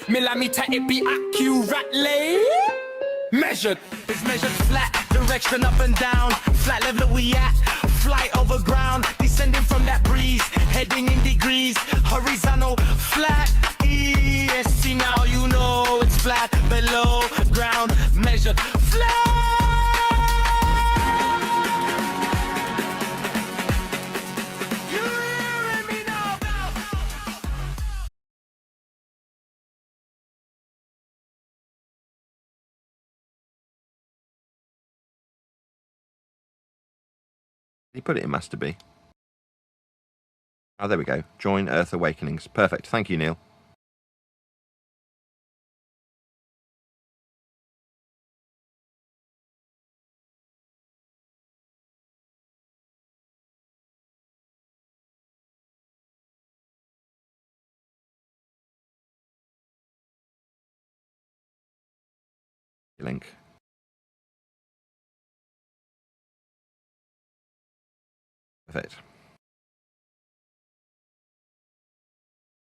Millimeter, it be accurately measured. It's measured flat, direction up and down. Flat level we at, flight over ground. Descending from that breeze, heading in degrees. Horizontal, flat, ESC. Now you know it's flat below ground. Measured flat. You hearing me now? He put it in Master B. Oh, there we go. Join Earth Awakenings. Perfect. Thank you, Neil. Link. Perfect.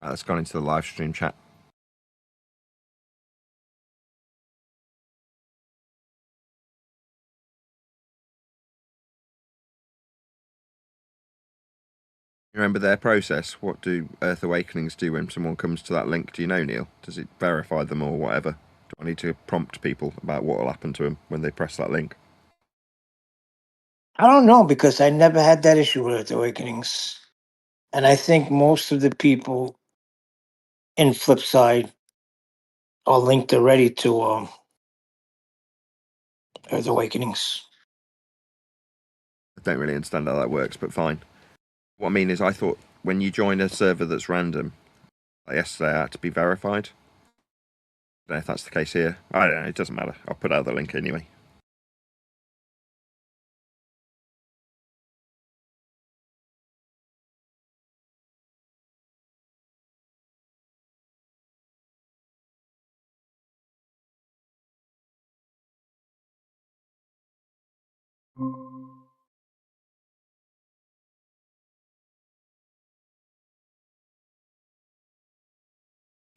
Right, that's gone into the live stream chat. Remember their process? What do Earth Awakenings do when someone comes to that link? Do you know, Neil? Does it verify them or whatever? Do I need to prompt people about what will happen to them when they press that link? I don't know, because I never had that issue with Earth Awakenings. And I think most of the people in Flipside are linked already to Earth Awakenings. I don't really understand how that works, but fine. What I mean is, I thought when you join a server that's random, like yesterday, I had to be verified. I don't know if that's the case here. I don't know. It doesn't matter. I'll put out the link anyway.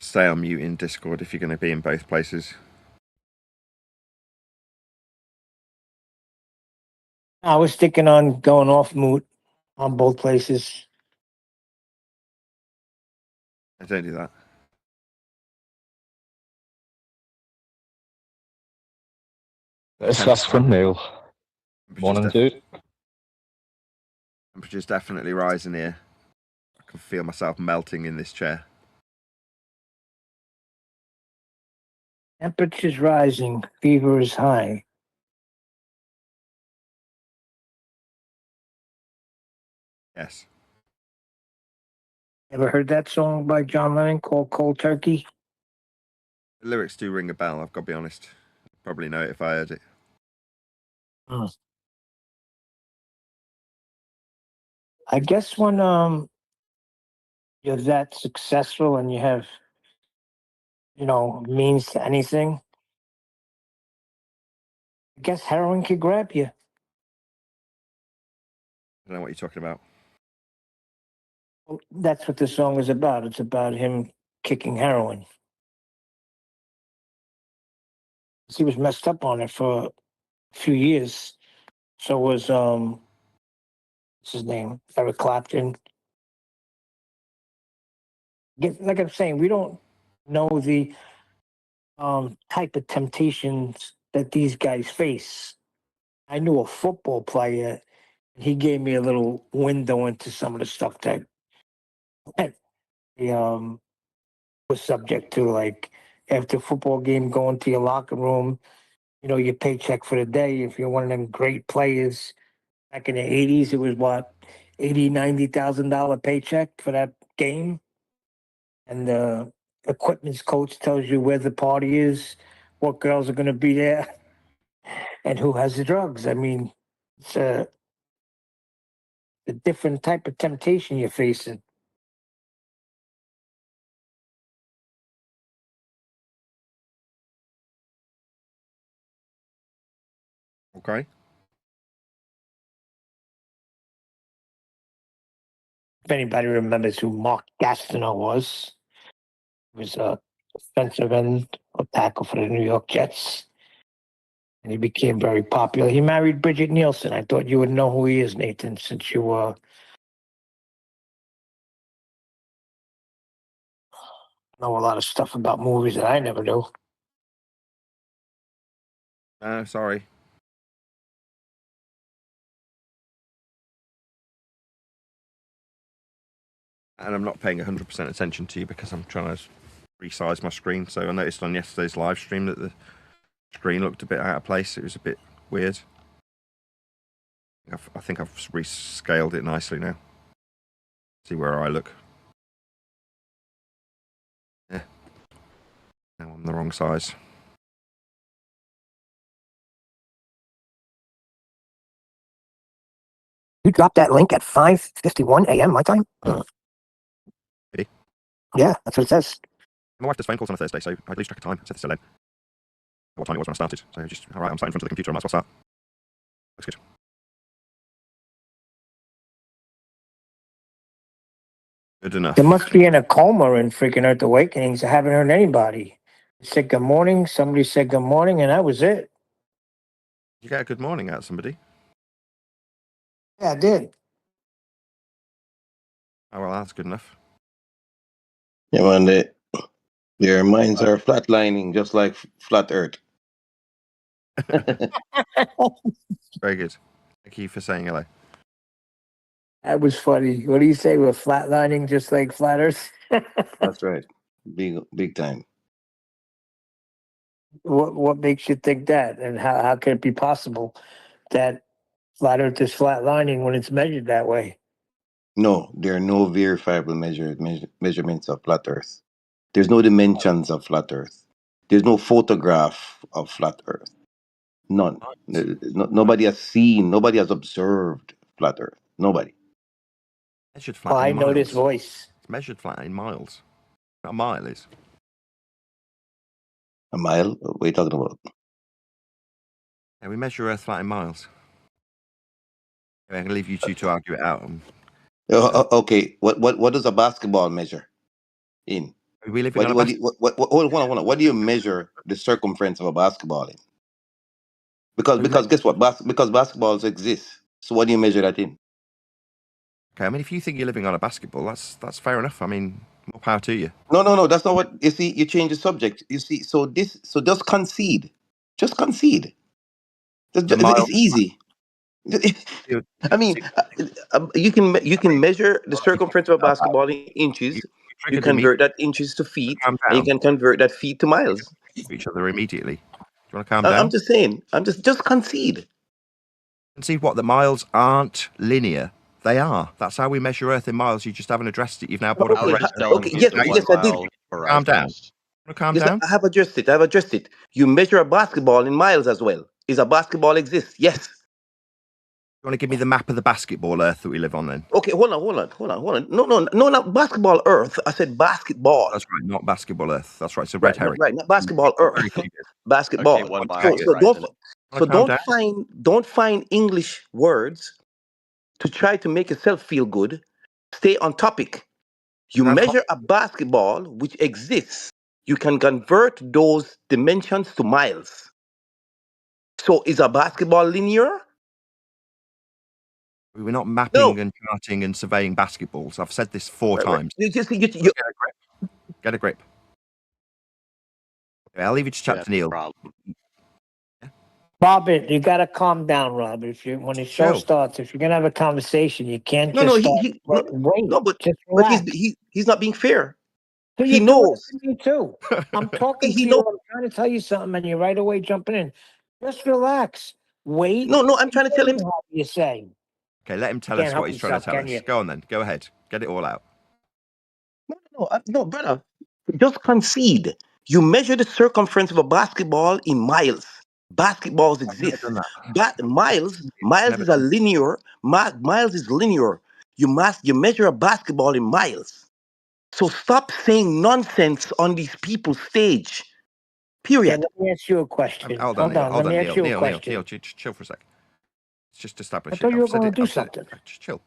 Stay on mute in Discord if you're going to be in both places. I was sticking on going off mute on both places. I don't do that. That's from Neil. Morning, dude. Temperature's definitely rising here. I can feel myself melting in this chair. Temperature's rising, fever is high. Yes. Ever heard that song by John Lennon called Cold Turkey? The lyrics do ring a bell, I've got to be honest. I'd probably know it if I heard it. I guess when you're that successful and you have, means to anything, I guess heroin could grab you. I don't know what you're talking about. Well, that's what the song is about. It's about him kicking heroin. He was messed up on it for a few years. So was what's his name? Eric Clapton. Like I'm saying, we don't know the type of temptations that these guys face. I knew a football player. He gave me a little window into some of the stuff that he was subject to, like after a football game, going to your locker room, your paycheck for the day. If you're one of them great players back in the 80s, it was what, $80,000-$90,000 paycheck for that game. And the equipment's coach tells you where the party is, what girls are going to be there, and who has the drugs. I mean, it's a different type of temptation you're facing. Okay. If anybody remembers who Mark Gastineau was, he was a defensive end or tackle for the New York Jets. And he became very popular. He married Bridget Nielsen. I thought you would know who he is, Nathan, since you know a lot of stuff about movies that I never knew. Sorry. And I'm not paying 100% attention to you because I'm trying to resize my screen. So I noticed on yesterday's live stream that the screen looked a bit out of place. It was a bit weird. I think I've rescaled it nicely now. See where I look. Yeah. Now I'm the wrong size. You dropped that link at 5:51 a.m. my time? Really? Yeah, that's what it says. My wife does phone calls on a Thursday, so I lose track of time. I set this to 11. What time it was when I started. So just, all right, I'm sat in front of the computer. I might as well start. Looks good. Good enough. They must be in a coma in freaking Earth Awakenings. I haven't heard anybody. They said good morning. Somebody said good morning, and that was it. You get a good morning out of somebody. Yeah, I did. Oh, well, that's good enough. Yeah, man, their minds are flatlining just like flat Earth. Very good. Thank you for saying hello. That was funny. What do you say? We're flatlining just like flat Earth? That's right. Big time. What makes you think that? And how can it be possible that flat Earth is flatlining when it's measured that way? No, there are no verifiable measurements of flat Earth. There's no dimensions of flat Earth. There's no photograph of flat Earth. None. Nobody has seen, nobody has observed flat Earth. Nobody. Measured flat Oh, I in know miles. this voice. It's measured flat in miles. Not a mile is. A mile? What are you talking about? Yeah, we measure Earth flat in miles. Anyway, I'm going to leave you two to argue it out. Okay. What does a basketball measure in? We live in Hold on. What do you measure the circumference of a basketball in? Because guess what? Because basketballs exist. So what do you measure that in? Okay, I mean, if you think you're living on a basketball, that's fair enough. I mean, more power to you. No. That's not what you see. You change the subject. You see. So just concede. Just concede. It's easy. I mean, you can measure the circumference of a basketball in inches. You convert that inches to feet, Calm and you down. can convert that feet to miles. Each other immediately. Do you want to calm down? I'm just saying. Just concede. Concede what? The miles aren't linear. They are. That's how we measure Earth in miles. You just haven't addressed it. You've now brought up a Okay. Yes, I did. Calm down. Calm Yes, down. I have addressed it. You measure a basketball in miles as well. Is a basketball exist? Yes. You want to give me the map of the basketball Earth that we live on then? Okay, hold on. No, not basketball Earth. I said basketball. That's right, not basketball Earth. That's right. So red herring. Right, not basketball Earth. Basketball. Okay, one So don't find English words to try to make yourself feel good. Stay on topic. You measure a basketball which exists. You can convert those dimensions to miles. So is a basketball linear? We're not mapping and charting and surveying basketballs. I've said this 4 times. Get a grip. Okay, I'll leave you to chat to Neil. Robert, you got to calm down, Robert. When the show starts, if you're gonna have a conversation, you can't wait. Just relax. But he's not being fair. So he knows. Me too. I'm talking to you. I'm trying to tell you something, and you're right away jumping in. Just relax. Wait. No. I'm trying to tell him. What you say? Okay, let him tell us what he's trying to tell us. Go on then. Go ahead. Get it all out. No, brother. Just concede. You measure the circumference of a basketball in miles. Basketballs exist. Miles is a linear. Miles is linear. You measure a basketball in miles. So stop saying nonsense on these people's stage. Period. Let me ask you a question. Hold on, Neil, chill for a sec. Let's just establish I thought you were going to do something. Just chill.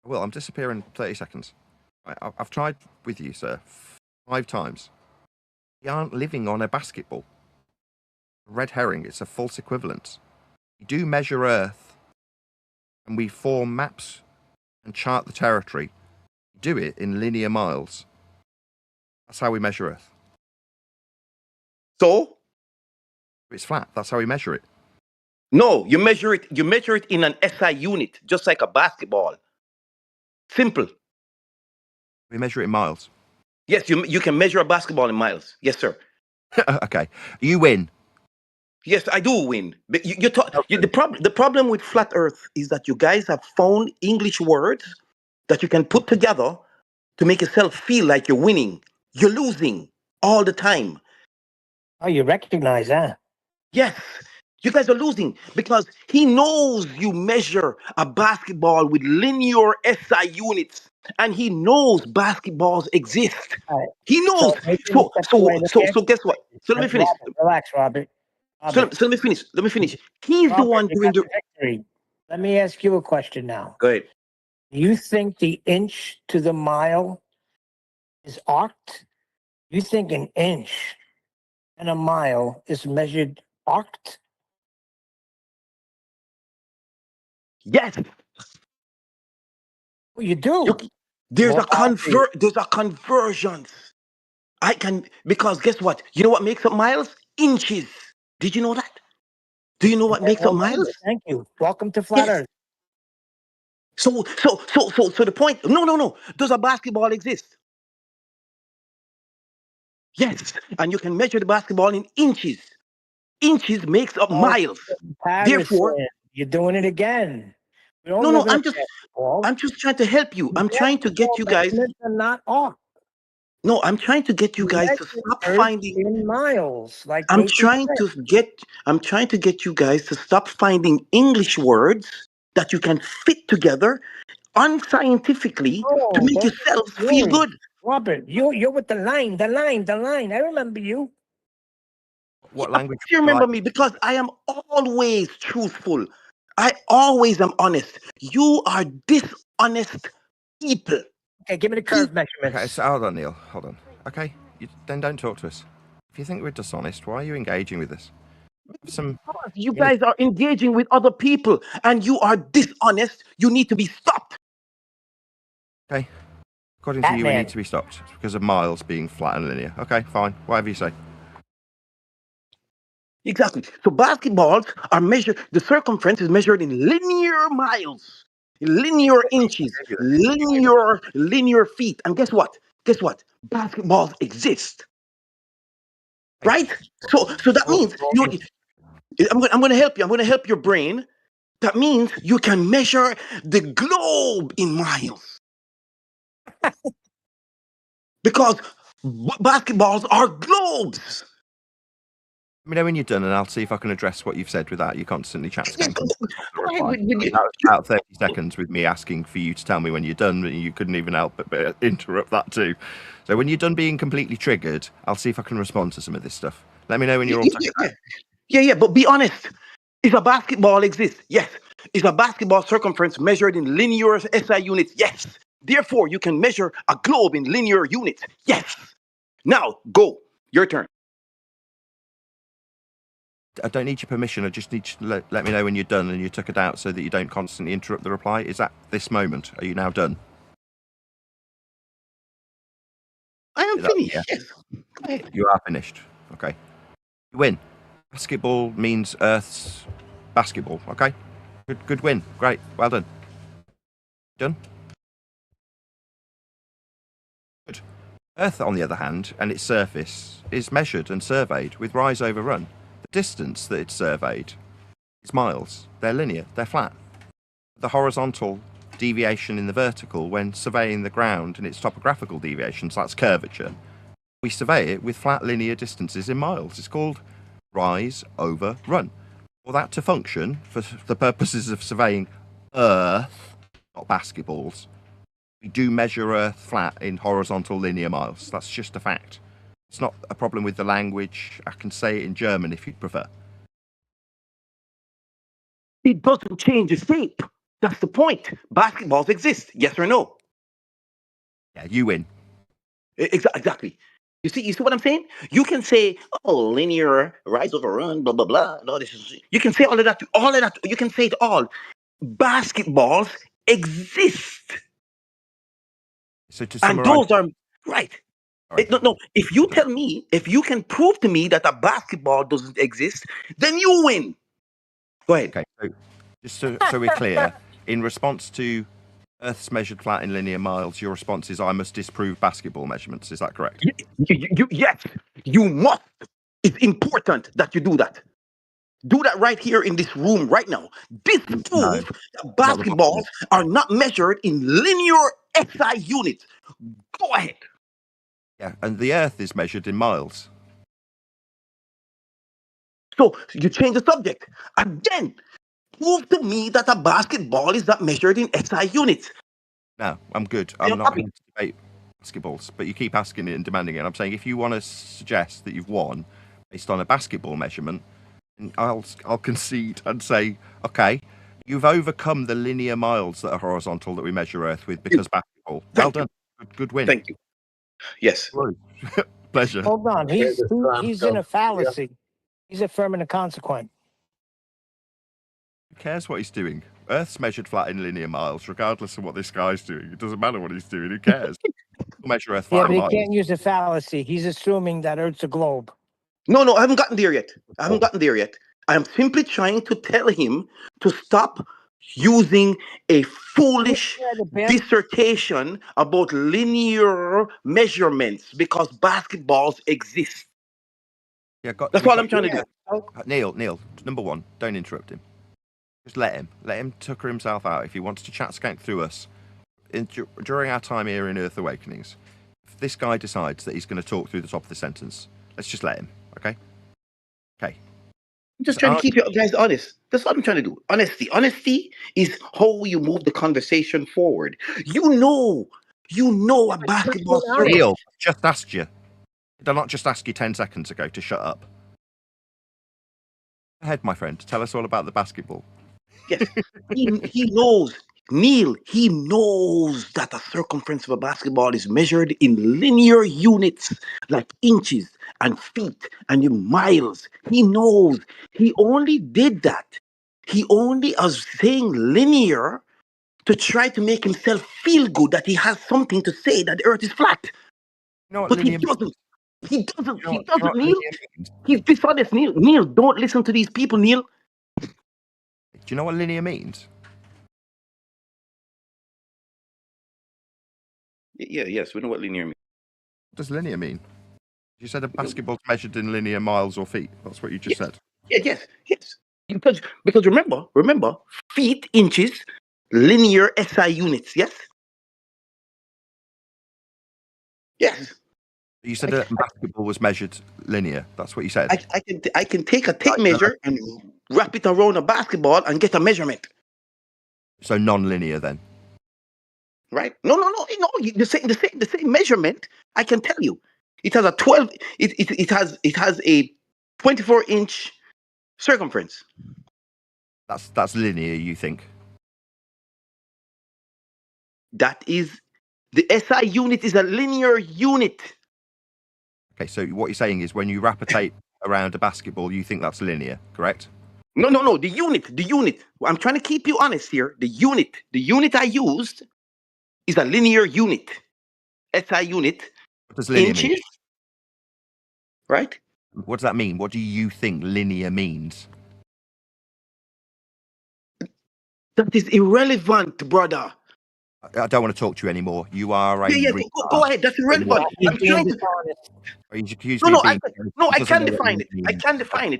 I will. I'm disappearing 30 seconds. Right, I've tried with you, sir, 5 times. We aren't living on a basketball. Red herring, it's a false equivalence. We do measure Earth, and we form maps and chart the territory. We do it in linear miles. That's how we measure Earth. So It's flat. That's how we measure it. no, you measure it. You measure it in an SI unit, just like a basketball. Simple. We measure it in miles. Yes, you can measure a basketball in miles. Yes, sir. Okay. You win. Yes, I do win. But the problem with flat Earth is that you guys have found English words that you can put together to make yourself feel like you're winning. You're losing all the time. Oh, you recognize that? Yes, you guys are losing because he knows you measure a basketball with linear SI units, and he knows basketballs exist. All right. He knows. So maybe we step away. Let me So ask guess what? So let me finish. Robert, relax, Robert. So, Robert, so let me finish. Let me finish. He's the Robert, one you doing got the. the victory. Let me ask you a question now. Go ahead. Do you think the inch to the mile is arced? You think an inch and a mile is measured arced? Yes, Well, you do. you, there's More a power to you. there's a convergence. I can because guess what? You know what makes up miles? Inches. Did you know that? Do you know what makes up Well, miles? thank you. Welcome to Flat Yes. Earth. So the point. No. Does a basketball exist? Yes, and you can measure the basketball in inches. Inches makes up Oh, miles. Therefore, comparison. You're doing it again. We don't no. live in a basketball. I'm just trying to help you. I'm trying to get Basketball you guys. measurements are not arced. No, I'm trying to get you You guys to measure stop Earth finding. in miles, like I'm Nathan trying said. to get. I'm trying to get you guys to stop finding English words that you can fit together unscientifically to Oh, make those yourselves are feel yours. good. Robert, you're with the line. I remember you. What Of language course you would you like? remember me because I am always truthful. I always am honest. You are dishonest people. Okay, give me the Pe- curve Okay, measurements. so hold on, Neil. Hold on. Okay, then don't talk to us. If you think we're dishonest, why are you engaging with us? Have some. You guys are engaging with other people and you are dishonest. You need to be stopped. Okay. According to you, we Batman. need to be stopped because of miles being flat and linear. Okay, fine. Whatever you say. Exactly. So basketballs are measured, the circumference is measured in linear miles, linear inches, linear feet. And guess what? Guess what? Basketballs exist. Right? So that means I'm going to help you. I'm going to help your brain. That means you can measure the globe in miles because basketballs are globes. Let me know when you're done, and I'll see if I can address what you've said without you constantly chat Yeah, skanking. go ahead with That was about 30 seconds with me asking for you to tell me when you're done, and you couldn't even help but interrupt that too. So when you're done being completely triggered, I'll see if I can respond to some of this stuff. Let me know when you're all tuckered out. Yeah, but be honest. Is a basketball exist? Yes. Is a basketball circumference measured in linear SI units? Yes. Therefore, you can measure a globe in linear units. Yes. Now, go. Your turn. I don't need your permission. I just need you to let me know when you're done and you took it out so that you don't constantly interrupt the reply. Is that this moment? Are you now done? I am Is that- finished. yeah, Yes. Go ahead. you are finished. Okay. You win. Basketball means Earth's basketball. Okay. Good win. Great. Well done. Done. Good. Earth, on the other hand, and its surface is measured and surveyed with rise over run. The distance that it's surveyed is miles. They're linear. They're flat. The horizontal deviation in the vertical when surveying the ground and its topographical deviations, that's curvature. We survey it with flat linear distances in miles. It's called rise over run. For that to function, for the purposes of surveying Earth, not basketballs, we do measure Earth flat in horizontal linear miles. That's just a fact. It's not a problem with the language. I can say it in German if you'd prefer. It doesn't change the shape. That's the point. Basketballs exist. Yes or no? Yeah, you win. Exactly. You see what I'm saying? You can say, oh, linear, rise over run, blah, blah, blah. No, this is, you can say all of that. You can say it all. Basketballs exist. So to And summarize, those are, right. sorry. No, if you tell me, if you can prove to me that a basketball doesn't exist, then you win. Go ahead. Okay, so just so we're clear, in response to Earth's measured flat in linear miles, your response is I must disprove basketball measurements. Is that correct? Yes, you must. It's important that you do that. Do that right here in this room right now. Disprove that basketballs are not measured in linear SI units. Go ahead. Yeah, and the Earth is measured in miles. So you change the subject. Again, prove to me that a basketball is not measured in SI units. No, I'm good. You're I'm not happy. here to debate basketballs, but you keep asking it and demanding it. I'm saying if you want to suggest that you've won based on a basketball measurement, I'll concede and say, okay, you've overcome the linear miles that are horizontal that we measure Earth with because basketball. Well done. Good win. Thank you. Yes. Pleasure. Hold on, he's in a fallacy. He's affirming a consequent. Who cares what he's doing? Earth's measured flat in linear miles, regardless of what this guy's doing. It doesn't matter what he's doing. Who cares? We'll measure Earth Yeah, flat but in he miles. can't use a fallacy. He's assuming that Earth's a globe. No, I haven't gotten there yet. I'm simply trying to tell him to stop using a foolish dissertation about linear measurements because basketballs exist. Yeah, That's all I'm trying to do. Neil, number one, don't interrupt him. Just let him tucker himself out. If he wants to chat skank through us during our time here in Earth Awakenings, if this guy decides that he's going to talk through the top of the sentence, let's just let him. Okay. I'm just trying to keep you guys honest. That's what I'm trying to do. Honesty is how you move the conversation forward. You know a basketball circle. Neil, just asked you. Did I not just ask you 10 seconds ago to shut up? Go ahead, my friend. Tell us all about the basketball. Yes, he knows. Neil, he knows that a circumference of a basketball is measured in linear units, like inches and feet and in miles. He knows. He only did that. He only was saying linear to try to make himself feel good that he has something to say that the earth is flat. You know what But linear he doesn't. He doesn't. You know He doesn't, Neil. linear means? He's dishonest, Neil. Neil, don't listen to these people, Neil. Do you know what linear means? Yes, we know what linear means. What does linear mean? You said a basketball's measured in linear miles or feet. That's what you just said. Yes. Because remember, feet, inches, linear SI units. Yes. Yes. You said a basketball was measured linear. That's what you said. I can take a tape measure and wrap it around a basketball and get a measurement. So non-linear then. Right? No. The same measurement. I can tell you, it has a 12. It has a 24-inch circumference. That's linear. You think? That is the SI unit is a linear unit. Okay. So what you're saying is when you wrap a tape around a basketball, you think that's linear, correct? No. The unit. I'm trying to keep you honest here. The unit I used is a linear unit. SI unit. What does linear Inches. mean? Right? What does that mean? What do you think linear means? That is irrelevant, brother. I don't want to talk to you anymore. You are a Go ahead. That's irrelevant. I'm trying to. I can define it.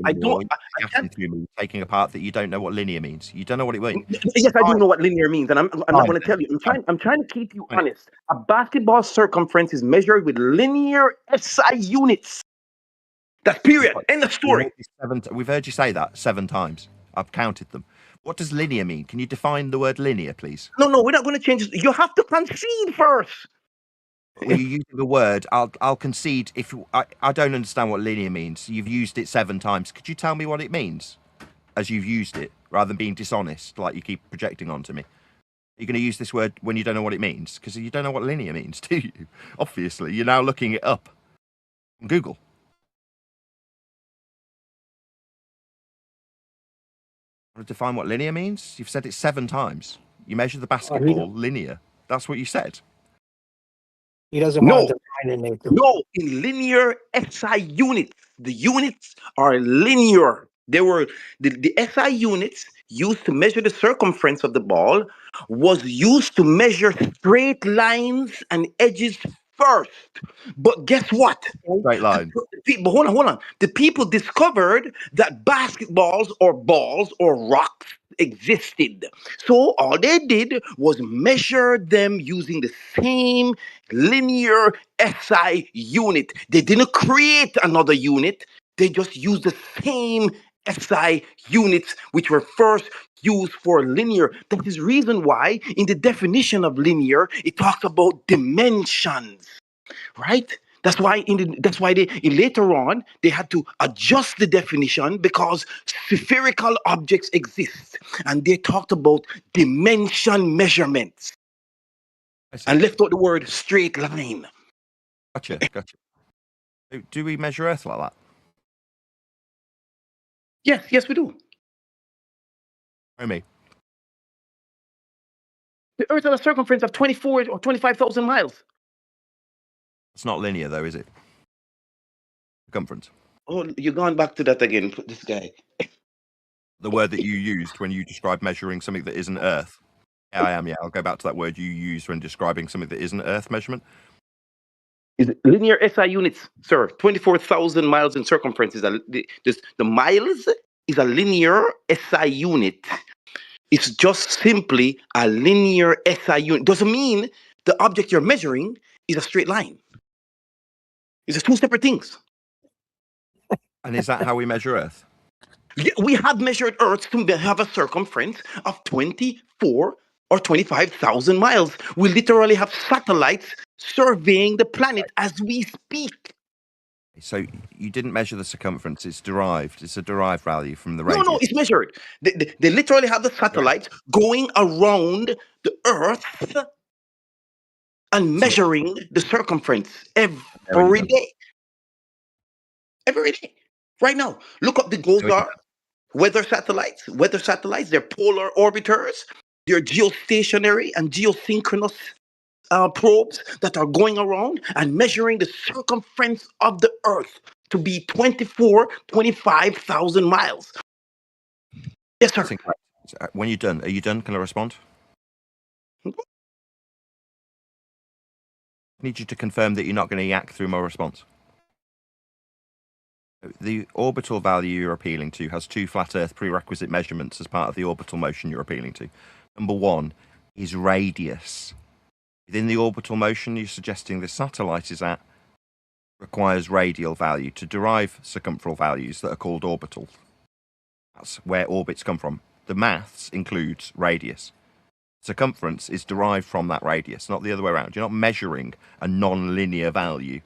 I don't. I can't. Taking apart that you don't know what linear means. You don't know what it means. Yes, I do know what linear means, and I'm not going to tell you. I'm trying to keep you honest. A basketball circumference is measured with linear SI units. That's period. End of story. We've heard you say that 7 times. I've counted them. What does linear mean? Can you define the word linear, please? No, we're not going to change it. You have to concede first. When you use the word, I'll concede. If I don't understand what linear means, you've used it 7 times. Could you tell me what it means as you've used it, rather than being dishonest, like you keep projecting onto me? You're going to use this word when you don't know what it means, because you don't know what linear means, do you? Obviously, you're now looking it up. on Google. Want to define what linear means? You've said it 7 times. You measure the basketball linear. That's what you said. He doesn't No, want to define it, Nathan. no, in linear SI units, the units are linear. They were the SI units used to measure the circumference of the ball was used to measure straight lines and edges first. But guess what? Straight line. People, hold on. The people discovered that basketballs or balls or rocks existed. So all they did was measure them using the same linear SI unit. They didn't create another unit. They just used the same SI units, which were first used for linear. That is reason why in the definition of linear, it talks about dimensions, right? That's why they later on they had to adjust the definition because spherical objects exist, and they talked about dimension measurements and left out the word straight line. Gotcha. Do we measure Earth like that? Yes, we do. Show me. The Earth has a circumference of 24 or 25,000 miles. It's not linear, though, is it? Circumference. Oh, you're going back to that again, this guy. The word that you used when you describe measuring something that isn't Earth. Yeah, I am. Yeah, I'll go back to that word you used when describing something that isn't Earth measurement. Is it linear SI units, sir? 24,000 miles in circumference is the miles is a linear SI unit. It's just simply a linear SI unit. Doesn't mean the object you're measuring is a straight line. It's just two separate things. And is that how we measure Earth? Yeah, we have measured Earth to have a circumference of 24 or 25,000 miles. We literally have satellites surveying the planet as we speak. So you didn't measure the circumference. It's derived. It's a derived value from the radius. No, it's measured. They literally have the satellites going around the Earth and measuring the circumference every day. Every day. Right now. Look up the GOES weather satellites. They're polar orbiters. They're geostationary and geosynchronous probes that are going around and measuring the circumference of the Earth to be 25,000 miles. Yes, sir. When you're done, are you done? Can I respond? I need you to confirm that you're not going to yak through my response. The orbital value you're appealing to has 2 flat Earth prerequisite measurements as part of the orbital motion you're appealing to. Number 1 is radius. Within the orbital motion you're suggesting the satellite is at requires radial value to derive circumferential values that are called orbital. That's where orbits come from. The maths includes radius. Circumference is derived from that radius, not the other way around. You're not measuring a non-linear value.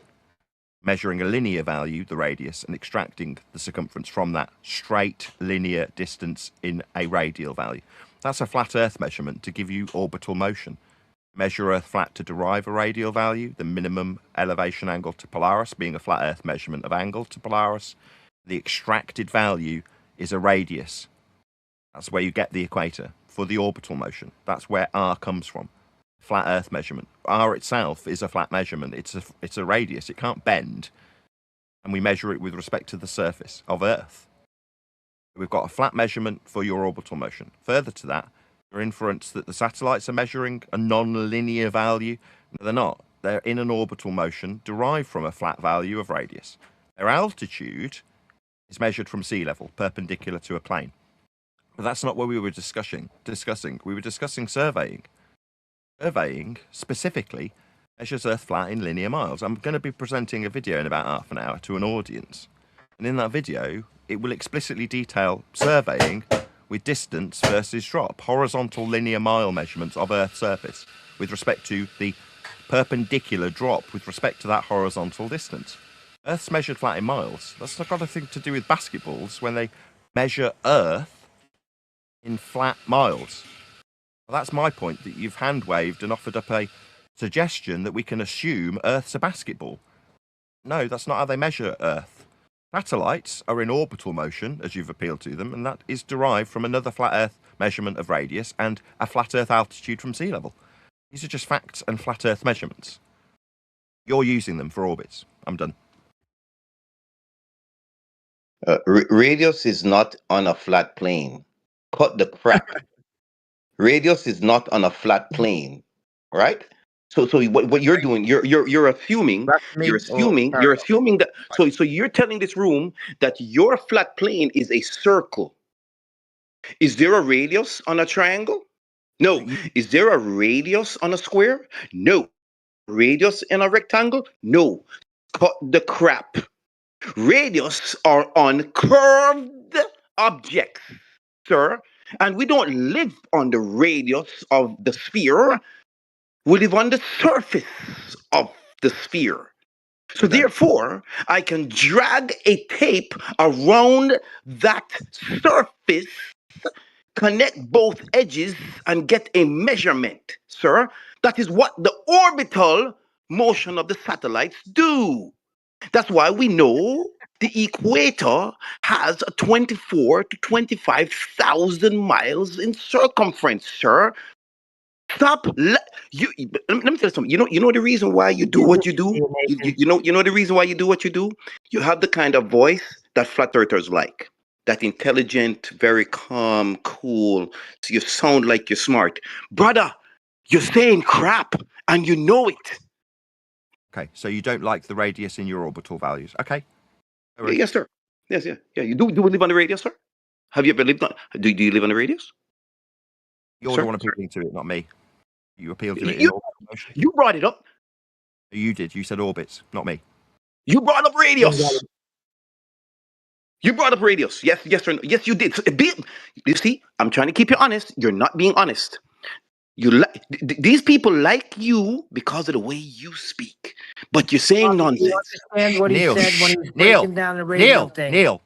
Measuring a linear value, the radius, and extracting the circumference from that straight linear distance in a radial value. That's a flat Earth measurement to give you orbital motion. Measure Earth flat to derive a radial value, the minimum elevation angle to Polaris being a flat Earth measurement of angle to Polaris. The extracted value is a radius. That's where you get the equator for the orbital motion. That's where R comes from. Flat Earth measurement. R itself is a flat measurement. It's a radius. It can't bend. And we measure it with respect to the surface of Earth. We've got a flat measurement for your orbital motion. Further to that, your inference that the satellites are measuring a non-linear value. No, they're not. They're in an orbital motion derived from a flat value of radius. Their altitude is measured from sea level, perpendicular to a plane. But that's not what we were discussing. We were discussing surveying. Surveying, specifically, measures Earth flat in linear miles. I'm going to be presenting a video in about half an hour to an audience. And in that video, it will explicitly detail surveying with distance versus drop, horizontal linear mile measurements of Earth's surface with respect to the perpendicular drop with respect to that horizontal distance. Earth's measured flat in miles. That's not got anything to do with basketballs when they measure Earth in flat miles. Well, that's my point, that you've hand-waved and offered up a suggestion that we can assume Earth's a basketball. No, that's not how they measure Earth. Satellites are in orbital motion, as you've appealed to them, and that is derived from another flat Earth measurement of radius and a flat Earth altitude from sea level. These are just facts and flat Earth measurements. You're using them for orbits. I'm done. Radius is not on a flat plane. Cut the crap. Radius is not on a flat plane, right? So what you're doing, you're assuming, That's me you're assuming that. So you're telling this room that your flat plane is a circle. Is there a radius on a triangle? No. Is there a radius on a square? No. Radius in a rectangle? No. Cut the crap. Radius are on curved objects, sir. And we don't live on the radius of the sphere. We live on the surface of the sphere. So therefore, I can drag a tape around that surface, connect both edges, and get a measurement, sir. That is what the orbital motion of the satellites do. That's why we know the equator has a 24 to 25,000 miles in circumference, sir. Stop. Let me tell you something. You know the reason why you do what you do. You know the reason why you do what you do. You have the kind of voice that flat earthers like. That intelligent, very calm, cool. So you sound like you're smart, brother. You're saying crap, and you know it. Okay, so you don't like the radius in your orbital values. Okay. Yes, sir. Yes, yeah. You do we live on the radius, sir? Have you ever lived on? Do you live on the radius? You're Sir? the one appealing to it, not me. You appealed to it in You, orbital motion. you brought it up. You did. You said orbits, not me. You brought up radius. You brought up radius. Yes or no? Yes, you did. You see, I'm trying to keep you honest. You're not being honest. These people like you because of the way you speak, but you're saying nonsense. You understand what he said when he was breaking down the radio thing? Neil,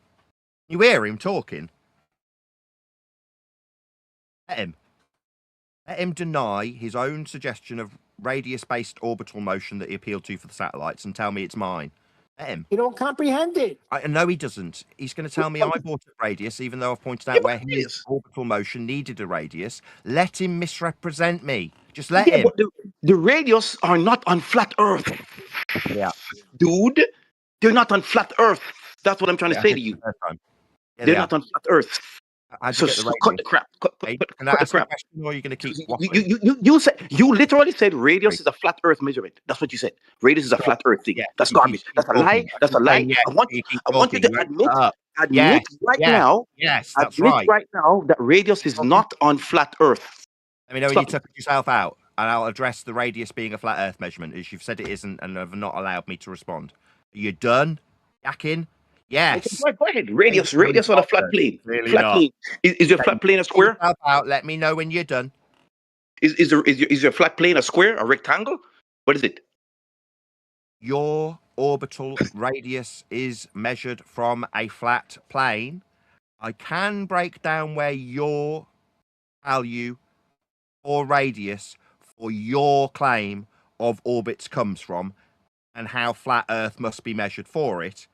you hear him talking? Let him deny his own suggestion of radius-based orbital motion that he appealed to for the satellites and tell me it's mine. Let him. You don't comprehend it. I know he doesn't. He's going to tell me I bought a radius, even though I've pointed out where his orbital motion needed a radius. Let him misrepresent me. Just let him. But the radius are not on flat Earth. Yeah. Dude, they're not on flat Earth. That's what I'm trying to say to you. They're not on flat Earth. So cut the crap. Cut the crap. Or are you going to keep you literally said radius is a flat Earth measurement. That's what you said. Radius is a flat Earth thing. That's garbage. That's a lie. That's a lie. I want you to admit right now. Yes, that's right. Right now that radius is not on flat Earth. Let me know when you took yourself out, and I'll address the radius being a flat Earth measurement, as you've said it isn't, and have not allowed me to respond. Are you done, Yakin? Yes. Go ahead. Radius on a flat plane. Really flat plane. Is your flat plane a square? Out. Let me know when you're done. Is your flat plane a square, a rectangle? What is it? Your orbital radius is measured from a flat plane. I can break down where your value or radius for your claim of orbits comes from and how flat Earth must be measured for it.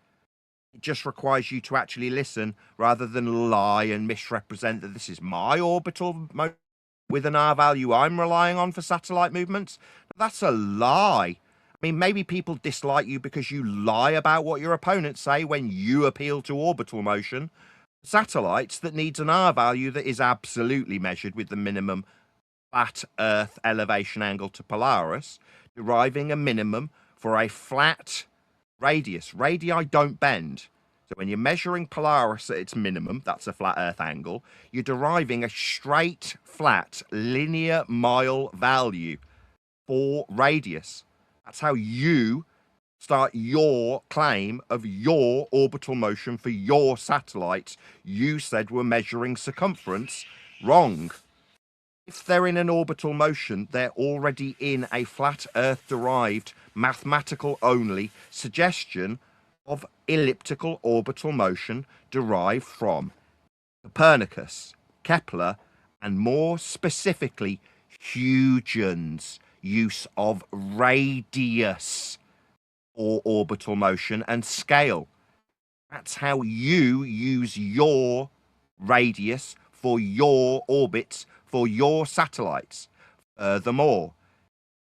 It just requires you to actually listen rather than lie and misrepresent that this is my orbital motion with an R value I'm relying on for satellite movements. That's a lie. I mean, maybe people dislike you because you lie about what your opponents say when you appeal to orbital motion. Satellites that needs an R value that is absolutely measured with the minimum flat Earth elevation angle to Polaris, deriving a minimum for a flat radius. Radii don't bend. So when you're measuring Polaris at its minimum, that's a flat Earth angle, you're deriving a straight, flat, linear mile value for radius. That's how you start your claim of your orbital motion for your satellites. You said we're measuring circumference. Wrong. If they're in an orbital motion, they're already in a flat Earth-derived, mathematical-only suggestion of elliptical orbital motion derived from Copernicus, Kepler, and more specifically, Huygens' use of radius. or orbital motion and scale. That's how you use your radius for your orbits, for your satellites. Furthermore,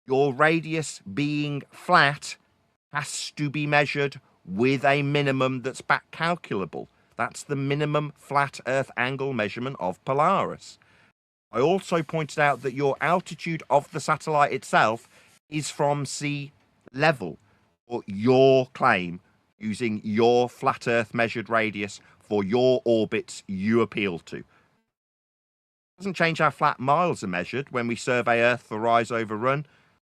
your radius being flat has to be measured with a minimum that's back calculable. That's the minimum flat Earth angle measurement of Polaris. I also pointed out that your altitude of the satellite itself is from sea level, or your claim using your flat Earth measured radius for your orbits you appeal to. It doesn't change how flat miles are measured when we survey Earth for rise over run.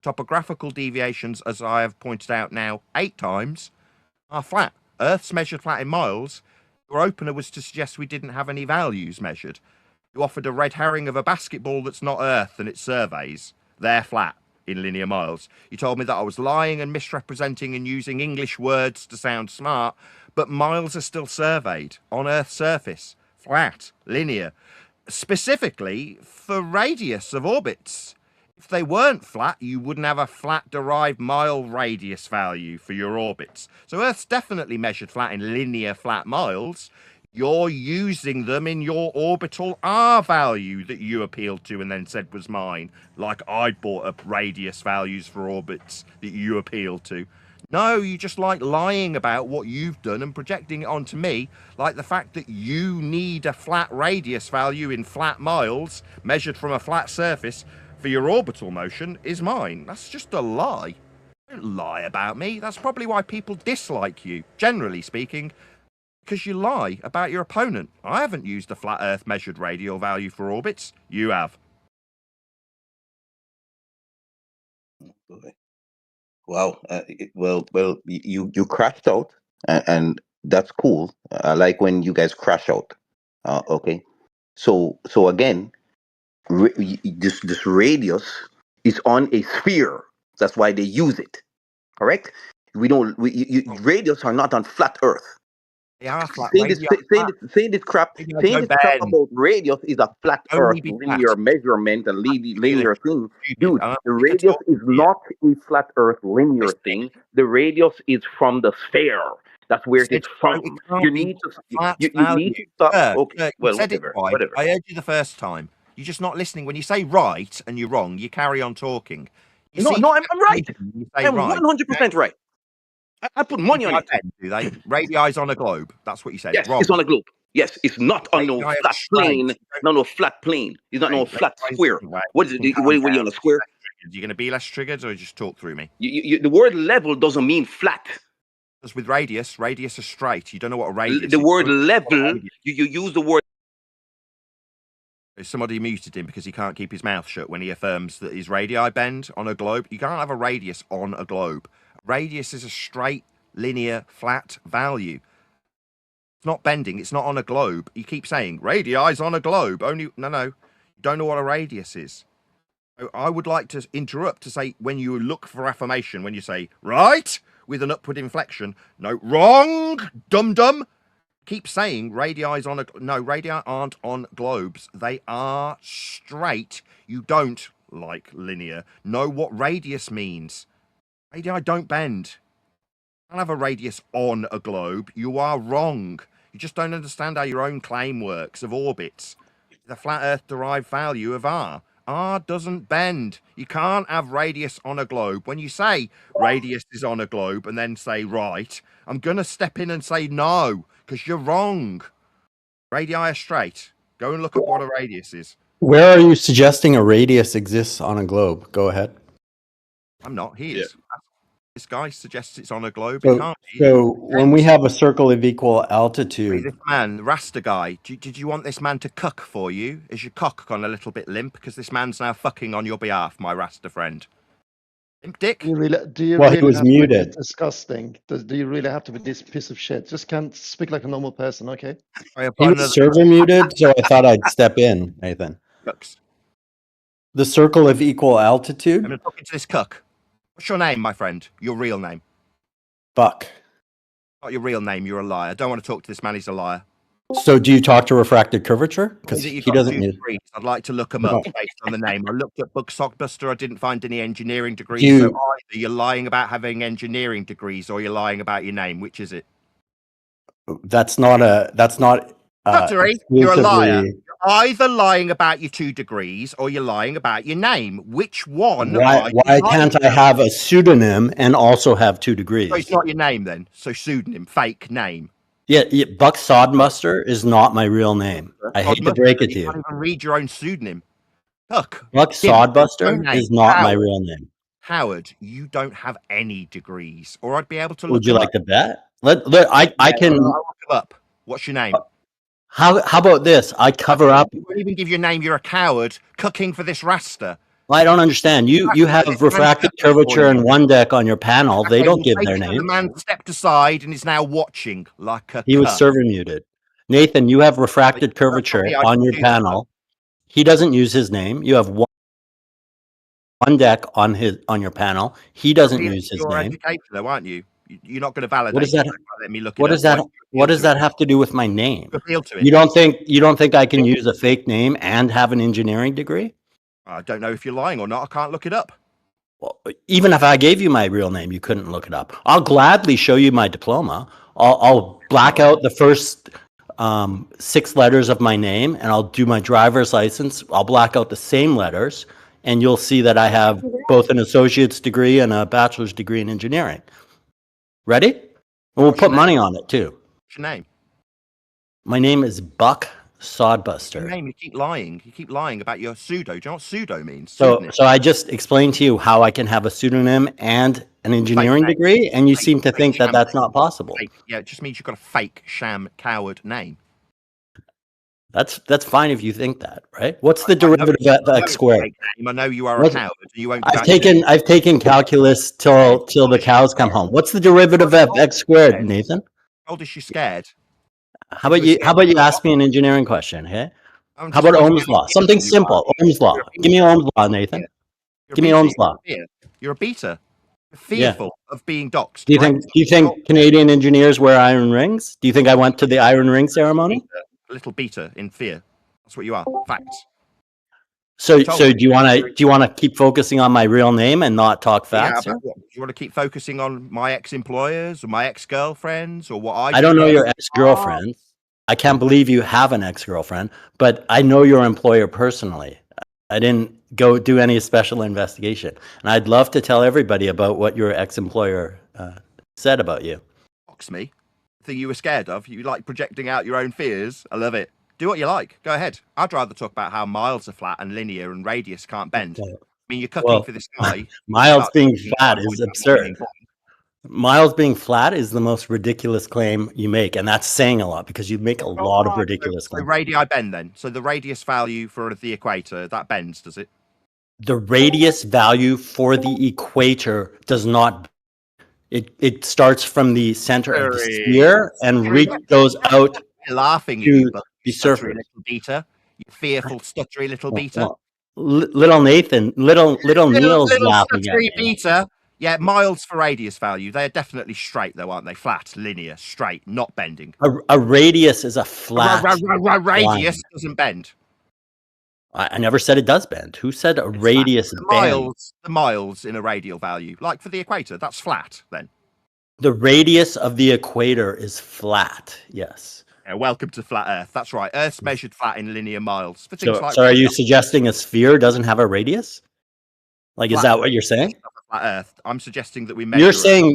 Topographical deviations, as I have pointed out now 8 times, are flat. Earth's measured flat in miles. Your opener was to suggest we didn't have any values measured. You offered a red herring of a basketball that's not Earth and it surveys. They're flat in linear miles. You told me that I was lying and misrepresenting and using English words to sound smart, but miles are still surveyed on Earth's surface. Flat, linear. Specifically for radius of orbits. If they weren't flat, you wouldn't have a flat derived mile radius value for your orbits. So Earth's definitely measured flat in linear flat miles. You're using them in your orbital R value that you appealed to and then said was mine, like I'd bought up radius values for orbits that you appealed to. No, you just like lying about what you've done and projecting it onto me, like the fact that you need a flat radius value in flat miles measured from a flat surface for your orbital motion is mine. That's just a lie. Don't lie about me. That's probably why people dislike you, generally speaking, because you lie about your opponent. I haven't used a flat Earth measured radial value for orbits. You have. Wow. Well, you crashed out, and that's cool. I like when you guys crash out. Okay. So again, this radius is on a sphere. That's why they use it. Correct? We don't. Radius are not on flat Earth. They are flat. Saying this crap about radius is a flat Earth linear measurement and linear thing. Dude, the radius is not a flat Earth linear thing. The radius is from the sphere. That's where it is from. You need to stop. Okay, well, whatever. I heard you the first time. You're just not listening. When you say right and you're wrong, you carry on talking. No, I'm right. I'm 100% right. I put money on it. Do they? Radii on a globe. That's what you said. Yes, wrong. it's on a globe. Yes, it's not on no flat plane. No flat plane. It's not no flat square. What is it? What are you on a square? You're going to be less triggered, or just talk through me? The word level doesn't mean flat. Because with radius is straight. You don't know what a radius is. The word level, you use the word. Somebody muted him because he can't keep his mouth shut when he affirms that his radii bend on a globe. You can't have a radius on a globe. Radius is a straight, linear, flat value. It's not bending. It's not on a globe. You keep saying radii's on a globe. No. You don't know what a radius is. So I would like to interrupt to say, when you look for affirmation, when you say right with an upward inflection, no, wrong, dum. Keep saying radii's on a... No, radii aren't on globes. They are straight. You don't, like linear, know what radius means. Radii don't bend. You don't have a radius on a globe. You are wrong. You just don't understand how your own claim works of orbits. The flat Earth derived value of R. R doesn't bend. You can't have radius on a globe. When you say radius is on a globe and then say right, I'm going to step in and say no, because you're wrong. Radii are straight. Go and look at what a radius is. Where are you suggesting a radius exists on a globe? Go ahead. I'm not. He is. This guy suggests it's on a globe. So, it can't be. So when we have a circle of equal altitude... This man, Rasta guy, did you want this man to cuck for you? Is your cock gone a little bit limp? Because this man's now fucking on your behalf, my Rasta friend. Limp dick? Do you really he was have to muted. be this disgusting? Do you really have to be this piece of shit? Just can't speak like a normal person, okay? He was server muted, so I thought I'd step in, Nathan. Cucks. The circle of equal altitude? I'm talking to this cuck. What's your name, my friend? Your real name? Buck. Not your real name, you're a liar. I don't want to talk to this man, he's a liar. So do you talk to refracted curvature? Because Is it you've he got doesn't 2 use. degrees? I'd like to look them up based on the name. I looked at Sockbuster. I didn't find any engineering degrees. You- So either you're lying about having engineering degrees or you're lying about your name. Which is it? That's not Stuttery, you're a liar. exclusively. You're either lying about your 2 degrees or you're lying about your name. Which one Why are you why lying can't I about? have a pseudonym and also have 2 So degrees? it's not your name then. So pseudonym, fake name. Yeah, Buck Sodbuster is not my real name. I hate to break it to You you. can't even read your own pseudonym. Look, Buck Tim, your Sodbuster name, is not my Howard. real name. Howard, you don't have any degrees, or I'd be able to look Would you them like up. to bet? I can. I'll look them up. What's your name? How about this? I cover up. You won't even give your name. You're a coward cooking for this raster. I don't understand. You have refracted curvature and one deck on your panel. They don't give their The names. man stepped aside and is now watching like a He was cuck. server muted. Nathan, you have refracted curvature me, I on didn't your do that. panel. He doesn't use his name. You have one deck on your panel. He doesn't use his You're name. educated though, aren't you? You're not going to validate. What does that? it. Let me look. What it does up. that? What does that have to do with my name? Appeal to it. You don't think I can use a fake name and have an engineering degree? I don't know if you're lying or not. I can't look it up. Well, even if I gave you my real name, you couldn't look it up. I'll gladly show you my diploma. I'll black out the first 6 letters of my name, and I'll do my driver's license. I'll black out the same letters, and you'll see that I have both an associate's degree and a bachelor's degree in engineering. Ready? And we'll put money on it too. What's your name? My name is Buck Your Sodbuster. name. You keep lying. You keep lying about your pseudo. Do you know what pseudo means? So I just explained to you how I can have a pseudonym and an engineering name. degree, and you Fake- seem to fake think that sham that's name. not possible. Yeah, it just means you've got a fake sham coward name. That's fine if you think that, right? What's the derivative of x squared? I know you are a coward. You won't. I've taken calculus till the cows come home. What's the derivative of x squared, Nathan? Told us you're scared. How about you ask me an engineering question, okay? I'm How just about wondering Ohm's law? what Something you are. simple. Ohm's law. Give me Ohm's law, Nathan. Give me Ohm's law. You're a beta. You're fearful of being doxxed. Do you think Canadian engineers wear iron rings? Do you think I went to the iron ring ceremony? A little beta in fear. That's what you are. Facts. So do you want to keep focusing on my real name and not talk facts? Yeah, do you want to keep focusing on my ex-employers or my ex-girlfriends or what I don't know your ex-girlfriend. I can't believe you have an ex-girlfriend, but I know your employer personally. I didn't go do any special investigation, and I'd love to tell everybody about what your ex-employer said about you. Box me. Thing you were scared of. You like projecting out your own fears. I love it. Do what you like. Go ahead. I'd rather talk about how miles are flat and linear and radius can't bend. I mean, you're cooking for this guy. Miles being flat is absurd. Miles being flat is the most ridiculous claim you make, and that's saying a lot because you make a lot of ridiculous claims. The radii bend then. So the radius value for the equator, that bends, does it? The radius value for the equator does not. It starts from the center of the sphere and goes out. You're laughing to you, the stuttery surface. little beta. You fearful, stuttery little beta. Well, little Nathan, little Neil's laughing at stuttery me. beta. Yeah, miles for radius value. They're definitely straight, though, aren't they? Flat, linear, straight, not bending. A radius is a flat. Radius doesn't bend. I never said it does bend. Who said a radius bends? The miles in a radial value, like for the equator, that's flat then. The radius of the equator is flat. Yes. Yeah, welcome to flat Earth. That's right. Earth's measured flat in linear miles. For things So are you suggesting a sphere doesn't have a radius? Like, is that what you're saying? Flat Earth. I'm suggesting that we measure.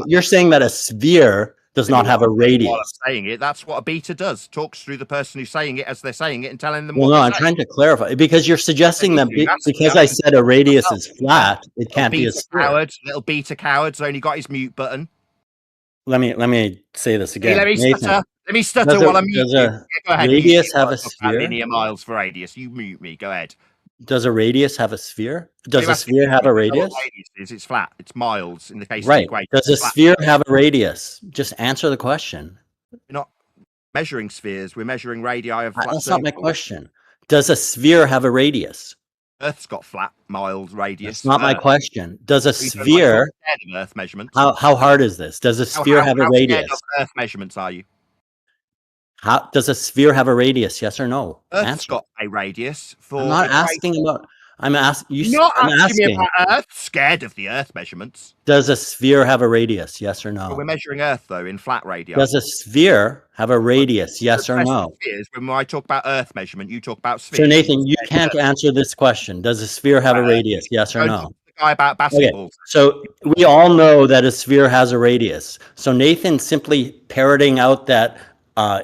You're saying that a sphere does not have a radius. While I'm saying it, that's what a beta does. Talks through the person who's saying it as they're saying it and telling them. Well, no, I'm trying to clarify because you're suggesting that because I said a radius is flat, it can't be a sphere. Little beta coward's only got his mute button. Let me say this again. Let me stutter while I'm muting. Does a radius have a sphere? Linear miles for radius. You mute me. Go ahead. Does a radius have a sphere? Does a sphere have a radius? It's flat. It's miles in the case of Right. the equator. Does a sphere have a radius? Just answer the question. We're not measuring spheres. We're measuring radii of flat. That's not my question. Does a sphere have a radius? Earth's got flat miles radius. That's not my question. Does a sphere? Earth measurements. How hard is this? Does a sphere have a radius? How scared of Earth measurements are you? How does a sphere have a radius? Yes or no? Earth's Answer. got a radius for. I'm not asking about. I'm asking you. You're not I'm asking me asking. about Earth. Scared of the Earth measurements. Does a sphere have a radius? Yes or But no? we're measuring Earth though in flat radii. Does a sphere have a radius? Yes or no? Spheres, when I talk about Earth measurement, you talk about So spheres. Nathan, you can't answer this question. Does a sphere have a radius? Yes or Don't no? talk to the guy about Okay, basketball. so we all know that a sphere has a radius. So Nathan simply parroting out that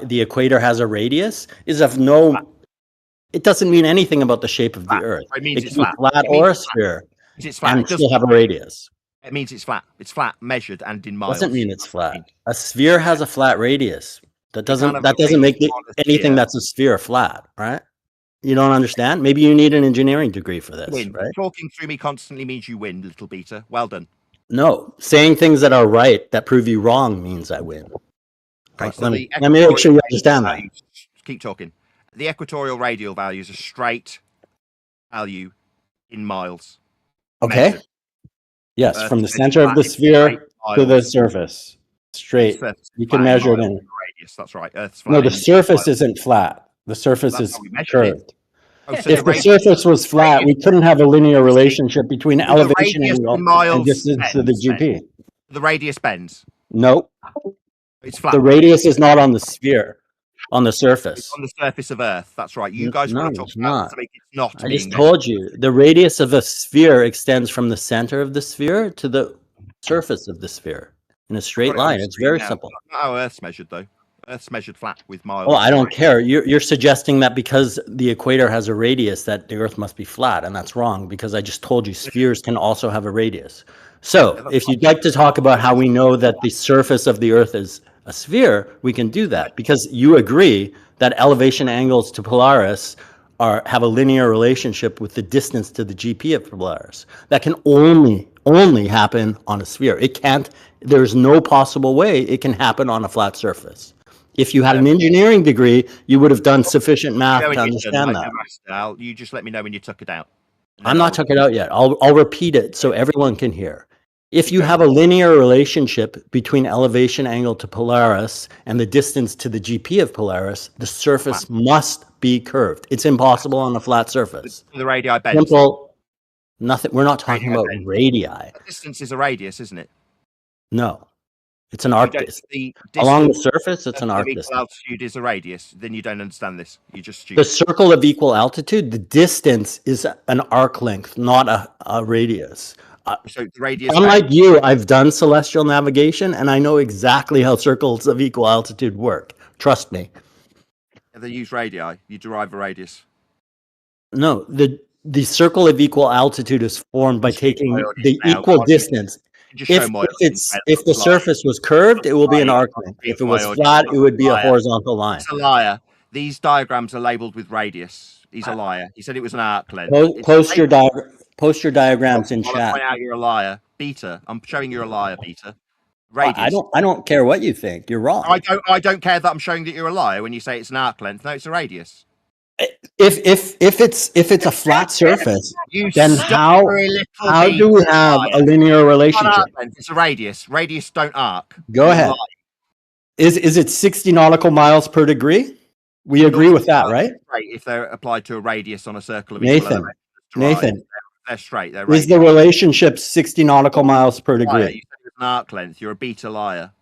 the equator has a radius is of no. It doesn't mean anything about the shape of the Earth. It means it's can be flat. flat It means or a it's flat. sphere, It's flat. and It doesn't. still have a radius. It means it's flat. It's flat, measured and in miles. Doesn't mean it's flat. A sphere has a flat radius. That can't have doesn't a make radius on a anything sphere. that's a sphere flat, right? You don't understand? Maybe you need an engineering degree for this, Win. right? Talking through me constantly means you win, little Peter. Well done. No, saying things that are right that prove you wrong means I win. Okay, so let me the make sure you equatorial understand that. values, keep talking. The equatorial radial value is a straight value in miles. Okay. Measured. Yes, Earth from the is center of the flat, sphere to the miles. surface, straight. Surface is You flat can in measure it miles, in. the radius. That's right. Earth's flat. No, the in surface miles. isn't flat. The surface That's is how we measured it. curved. Oh, so If the radius- surface was flat, we couldn't have a linear relationship between the elevation radius angle in miles and distance to the bends, GP. the radius bends. Nope. It's flat. The radius is not on the sphere, on the It's surface. on the surface of Earth. That's right. You guys No, want to talk it's about not. something it's not I being just measured. told you the radius of a sphere extends from the center of the sphere to the surface of the sphere in a straight Got it on line. the It's screen very now. simple. Not how Earth's measured though. Earth's measured flat with miles. Oh, I don't care. You're suggesting that because the equator has a radius that the Earth must be flat, and that's wrong because I just told you spheres can also have a radius. So if you'd like to talk about how we know that the surface of the Earth is a sphere, we can do that because you agree that elevation angles to Polaris have a linear relationship with the distance to the GP of Polaris. That can only happen on a sphere. It can't. There's no possible way it can happen on a flat surface. If you had an engineering degree, you would have done sufficient math to understand that. You just let me know when you took it out. I'm not took it out yet. I'll repeat it so everyone can hear. If you have a linear relationship between elevation angle to Polaris and the distance to the GP of Polaris, the surface must be curved. It's impossible on a flat surface. The radii bends. Simple. Nothing. We're not talking about radii. The distance is a radius, isn't it? No, it's an arc. The Along the surface, it's an arc equal distance. altitude is a radius. Then you don't understand this. You're just The stupid. circle of equal altitude, the distance is an arc length, not a radius. So the radius. Unlike you, I've done celestial navigation and I know exactly how circles of equal altitude work. Trust me. They use radii. You derive a radius. No, the circle of equal altitude is formed by taking the now. equal distance. Just show my If the surface was curved, it will be an arc length. If it was flat, it would be a horizontal line. He's a liar. These diagrams are labeled with radius. He's a liar. He said it was an arc length. Post your diagrams in I'll chat. point out you're a liar, Peter. I'm showing you're a liar, Peter. I don't care what you think. You're wrong. I don't care that I'm showing that you're a liar when you say it's an arc length. No, it's a radius. If it's a flat surface, You then how do we have a linear relationship? It's a radius. Radius don't arc. Go ahead. Is it 60 nautical miles per degree? We agree with that, right? Right. If they're applied to a radius on a circle of Nathan, they're straight. They're is the relationship 60 nautical miles per degree? You said it was an arc length. You're a beta liar.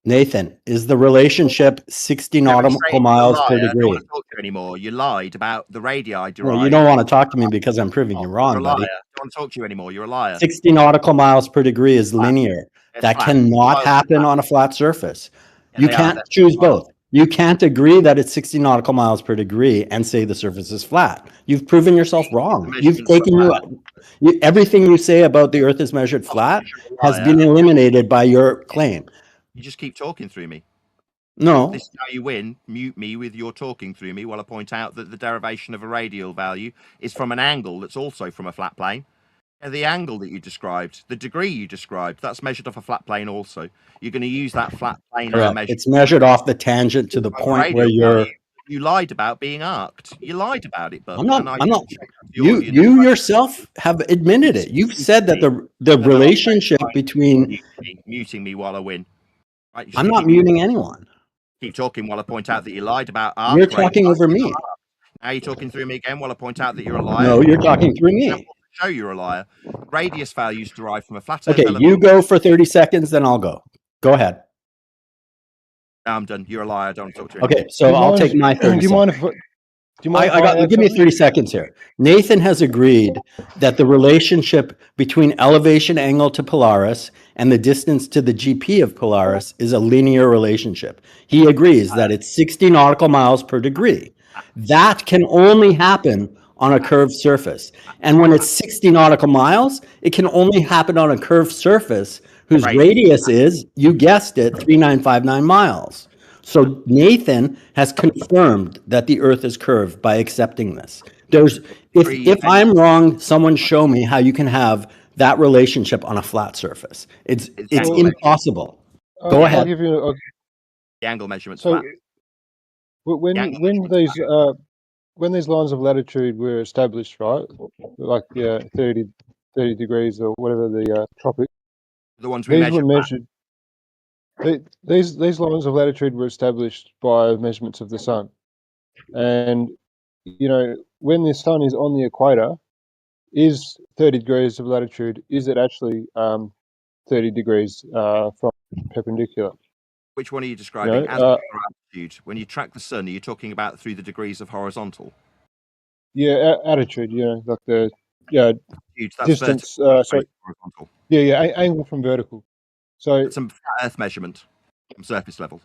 Nathan, is the relationship 60 nautical miles per I don't degree? want to talk to you anymore. You lied about the radii derived. Well, you don't want to talk to me because I'm proving you wrong, You're a liar. buddy. I don't want to talk to you anymore. You're a liar. 60 nautical miles per degree is linear. That cannot happen on a flat surface. You can't choose both. You can't agree that it's 60 nautical miles per degree and say the surface is flat. You've proven yourself wrong. You've taken everything you say about the Earth is measured flat has been eliminated by your claim. You just keep talking through me. No. This is how you win. Mute me with your talking through me while I point out that the derivation of a radial value is from an angle that's also from a flat plane. And the angle that you described, the degree you described, that's measured off a flat plane also. You're going to use that flat plane measure. It's measured off the tangent to the point where you're... You lied about being arced. You lied about it, but I'm not. You yourself have admitted it. You've said that the relationship between... Muting me while I win. Right, I'm not muting anyone. Keep talking while I point out that you lied about arc. You're talking over me. Now you're talking through me again while I point out that you're a liar. No, you're talking through me. Show you're a liar. Radius values derived from a flat Earth Okay, elevation. you go for 30 seconds, then I'll go. Go ahead. Now I'm done. You're a liar. I don't want to talk to you. Okay, so I'll take my 30 Do you seconds. mind if I got, give me 30 seconds here. Nathan has agreed that the relationship between elevation angle to Polaris and the distance to the GP of Polaris is a linear relationship. He agrees that it's 60 nautical miles per degree. That can only happen on a curved surface. And when it's 60 nautical miles, it can only happen on a curved surface whose radius is, you guessed it, 3959 miles. So Nathan has confirmed that the Earth is curved by accepting this. If I'm wrong, someone show me how you can have that relationship on a flat surface. It's impossible. Go ahead. I'll give you The angle measurement's so flat. when these lines of latitude were established, right, like 30 degrees or whatever the tropic, The ones we these were measured. measured. These lines of latitude were established by measurements of the sun, and when the sun is on the equator, is 30 degrees of latitude? Is it actually 30 degrees from perpendicular? Which one are you describing? As altitude. When you track the sun, are you talking about through the degrees of horizontal? Yeah, attitude. Like the distance. Sorry. Horizontal. Yeah, angle from vertical. So it's some flat Earth measurement from surface level.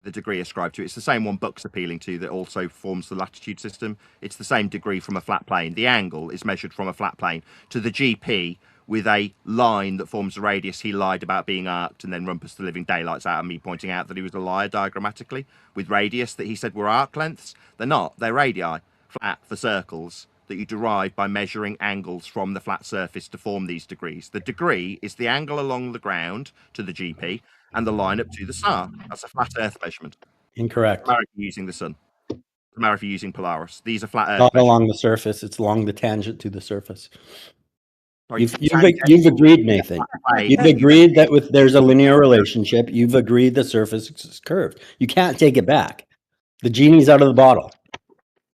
The degree ascribed to it. It's the same one Buck's appealing to that also forms the latitude system. It's the same degree from a flat plane. The angle is measured from a flat plane to the GP with a line that forms a radius. He lied about being arced and then rumpus the living daylights out of me pointing out that he was a liar diagrammatically with radius that he said were arc lengths. They're not. They're radii, flat for circles that you derive by measuring angles from the flat surface to form these degrees. The degree is the angle along the ground to the GP and the line up to the star. That's a flat Earth measurement. Incorrect. America using the sun. America using Polaris. These are flat Earth Not measurements. along the surface. It's along the tangent to the surface. Sorry, You've agreed, Nathan. You've agreed that there's a linear relationship. You've agreed the surface is curved. You can't take it back. The genie's out of the bottle.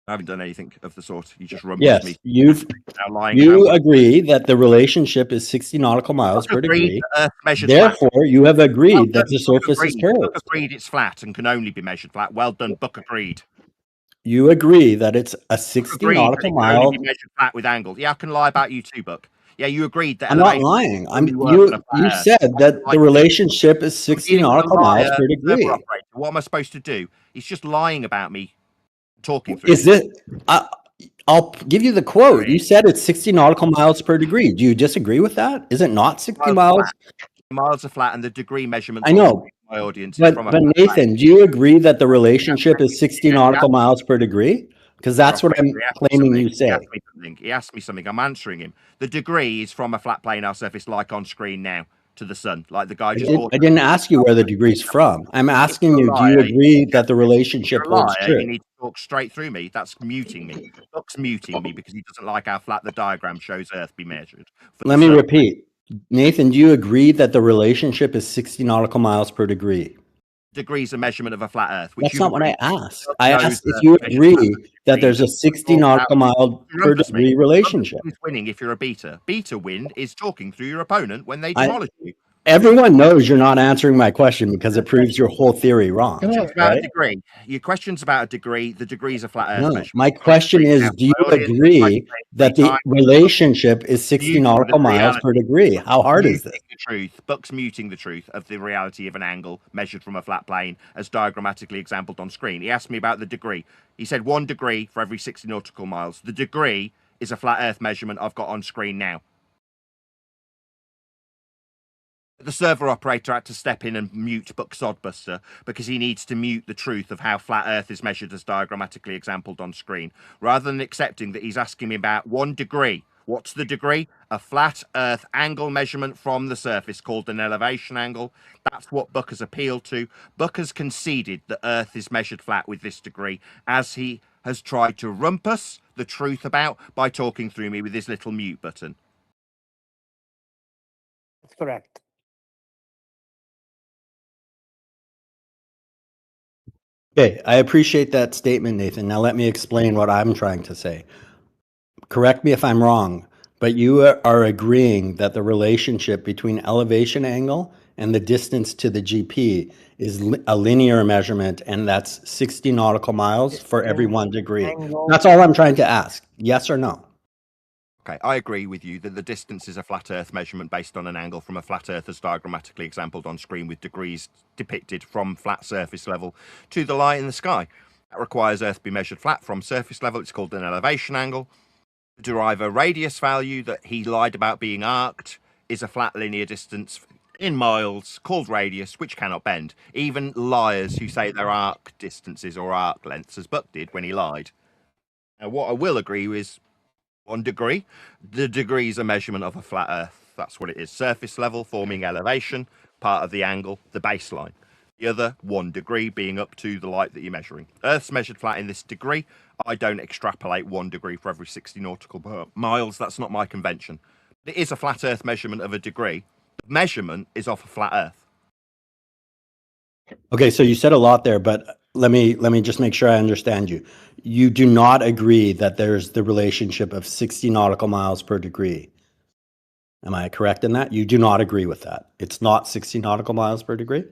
I haven't done anything of the sort. You just rumpused me. You agree that the relationship is 60 nautical miles per degree. Therefore, you have agreed that the surface is curved. Buck agreed it's flat and can only be measured flat. Well done, Buck agreed. You agree that it's a 60 nautical mile. Only be measured flat with angle. Yeah, I can lie about you too, Buck. Yeah, you agreed that. I'm not lying. You said that the relationship is 60 nautical miles per degree. What am I supposed to do? He's just lying about me talking through. Is it? I'll give you the quote. You said it's 60 nautical miles per degree. Do you disagree with that? Is it not 60 miles? Miles are flat, and the degree measurement. I know. My audience. But Nathan, do you agree that the relationship is 60 nautical miles per degree? Because that's what I'm claiming you say. He asked me something. I'm answering him. The degree is from a flat planar surface, like on screen now, to the sun, like the guy just. I didn't ask you where the degree's from. I'm asking you, do you agree that the relationship holds true? You need to talk straight through me. That's muting me. Buck's muting me because he doesn't like how flat the diagram shows Earth be measured. Let me repeat. Nathan, do you agree that the relationship is 60 nautical miles per degree? Degrees a measurement of a flat Earth. That's not what I asked. I asked if you agree that there's a 60 nautical mile per degree relationship. Who's winning if you're a beta? Beta win is talking through your opponent when they demolish you. Everyone knows you're not answering my question because it proves your whole theory wrong. About a degree. Your question's about a degree. The degree's a flat Earth measurement. My question is, do you agree that the relationship is 60 nautical miles per degree? How hard is this? The truth. Buck's muting the truth of the reality of an angle measured from a flat plane as diagrammatically exampled on screen. He asked me about the degree. He said 1 degree for every 60 nautical miles. The degree is a flat Earth measurement I've got on screen now. The server operator had to step in and mute Buck Sodbuster because he needs to mute the truth of how flat Earth is measured as diagrammatically exampled on screen, rather than accepting that he's asking me about 1 degree. What's the degree? A flat Earth angle measurement from the surface called an elevation angle. That's what Buck has appealed to. Buck has conceded that Earth is measured flat with this degree, as he has tried to rumpus the truth about by talking through me with his little mute button. That's correct. Okay, I appreciate that statement, Nathan. Now let me explain what I'm trying to say. Correct me if I'm wrong, but you are agreeing that the relationship between elevation angle and the distance to the GP is a linear measurement, and that's 60 nautical miles for every 1 degree. That's all I'm trying to ask. Yes or no? Okay, I agree with you that the distance is a flat Earth measurement based on an angle from a flat Earth as diagrammatically exampled on screen with degrees depicted from flat surface level to the light in the sky. That requires Earth be measured flat from surface level. It's called an elevation angle. To derive a radius value that he lied about being arced is a flat linear distance in miles called radius, which cannot bend. Even liars who say they're arc distances or arc lengths, as Buck did when he lied. Now, what I will agree is 1 degree. The degree is a measurement of a flat Earth. That's what it is. Surface level forming elevation, part of the angle, the baseline. The other 1 degree being up to the light that you're measuring. Earth's measured flat in this degree. I don't extrapolate 1 degree for every 60 nautical miles. That's not my convention. It is a flat Earth measurement of a degree. The measurement is off a flat Earth. Okay, so you said a lot there, but let me just make sure I understand you. You do not agree that there's the relationship of 60 nautical miles per degree. Am I correct in that? You do not agree with that. It's not 60 nautical miles per degree?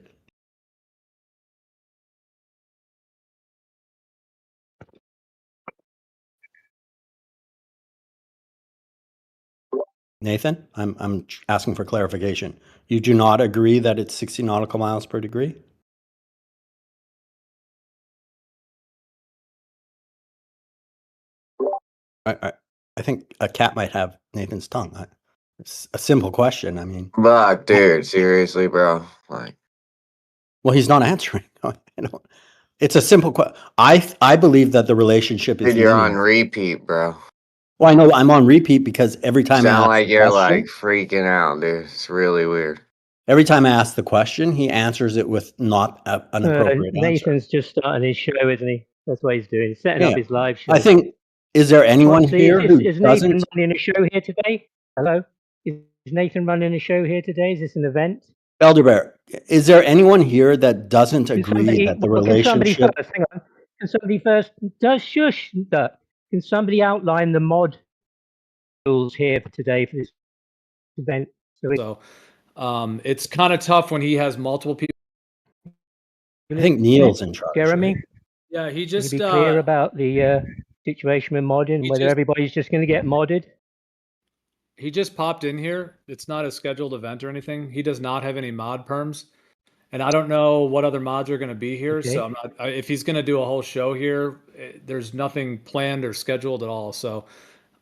Nathan, I'm asking for clarification. You do not agree that it's 60 nautical miles per degree? I think a cat might have Nathan's tongue. It's a simple question. I mean, Fuck, dude, seriously, bro. Like, well, he's not answering. It's a simple question. I believe that the relationship is dude, you're on linear. repeat, bro. Well, I know I'm on repeat because every time I Sound ask like the you're question, like freaking out, dude. It's really weird. every time I ask the question, he answers it with not an appropriate answer. Nathan's just starting his show, isn't he? That's what he's doing. He's setting Yeah. up his live show. I think, is there anyone here who is Nathan doesn't? running a show here today? Hello? Is Nathan running a show here today? Is this an event? Elderbear, is there anyone here that doesn't agree that the relationship? Hang on. Can somebody first, shush, can somebody outline the mod rules here for today for this event? So it's kind of tough when he has multiple people. I think Neil's in charge. Jeremy? Right? Yeah, he Can just you be clear about the situation with modding, whether everybody's just going to get modded? He just popped in here. It's not a scheduled event or anything. He does not have any mod perms. And I don't know what other mods are going to be here. Okay. So I'm not, if he's going to do a whole show here, there's nothing planned or scheduled at all. So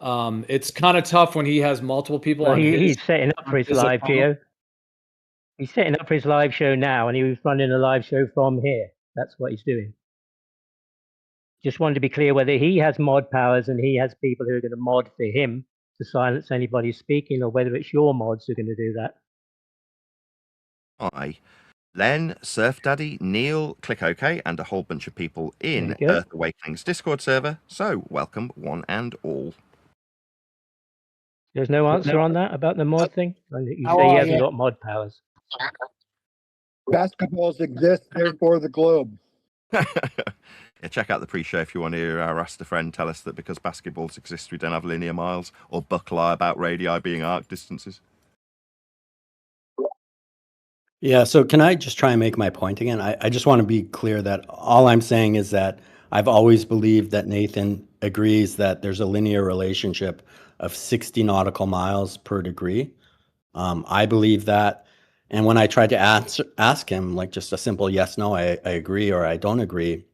it's kind of tough when he has multiple people on he's setting up for his live show. He's setting up for his live show now, and he was running a live show from here. That's what he's doing. Just wanted to be clear whether he has mod powers and he has people who are going to mod for him to silence anybody speaking, or whether it's your mods who are going to do that. Hi. Len, Surf Daddy, Neil, Click OK, and a whole bunch of people in Earth Awakening's Discord server. So, welcome one and all. There's no answer on that about the mod thing? You say he hasn't got mod powers. Basketballs exist, therefore the globe. Yeah, check out the pre-show if you want to hear our Ask a Friend tell us that because basketballs exist, we don't have linear miles, or Buck lie about radii being arc distances. Yeah, so can I just try and make my point again? I just want to be clear that all I'm saying is that I've always believed that Nathan agrees that there's a linear relationship of 60 nautical miles per degree. I believe that. And when I tried to ask him, like just a simple yes, no, I agree or I don't agree,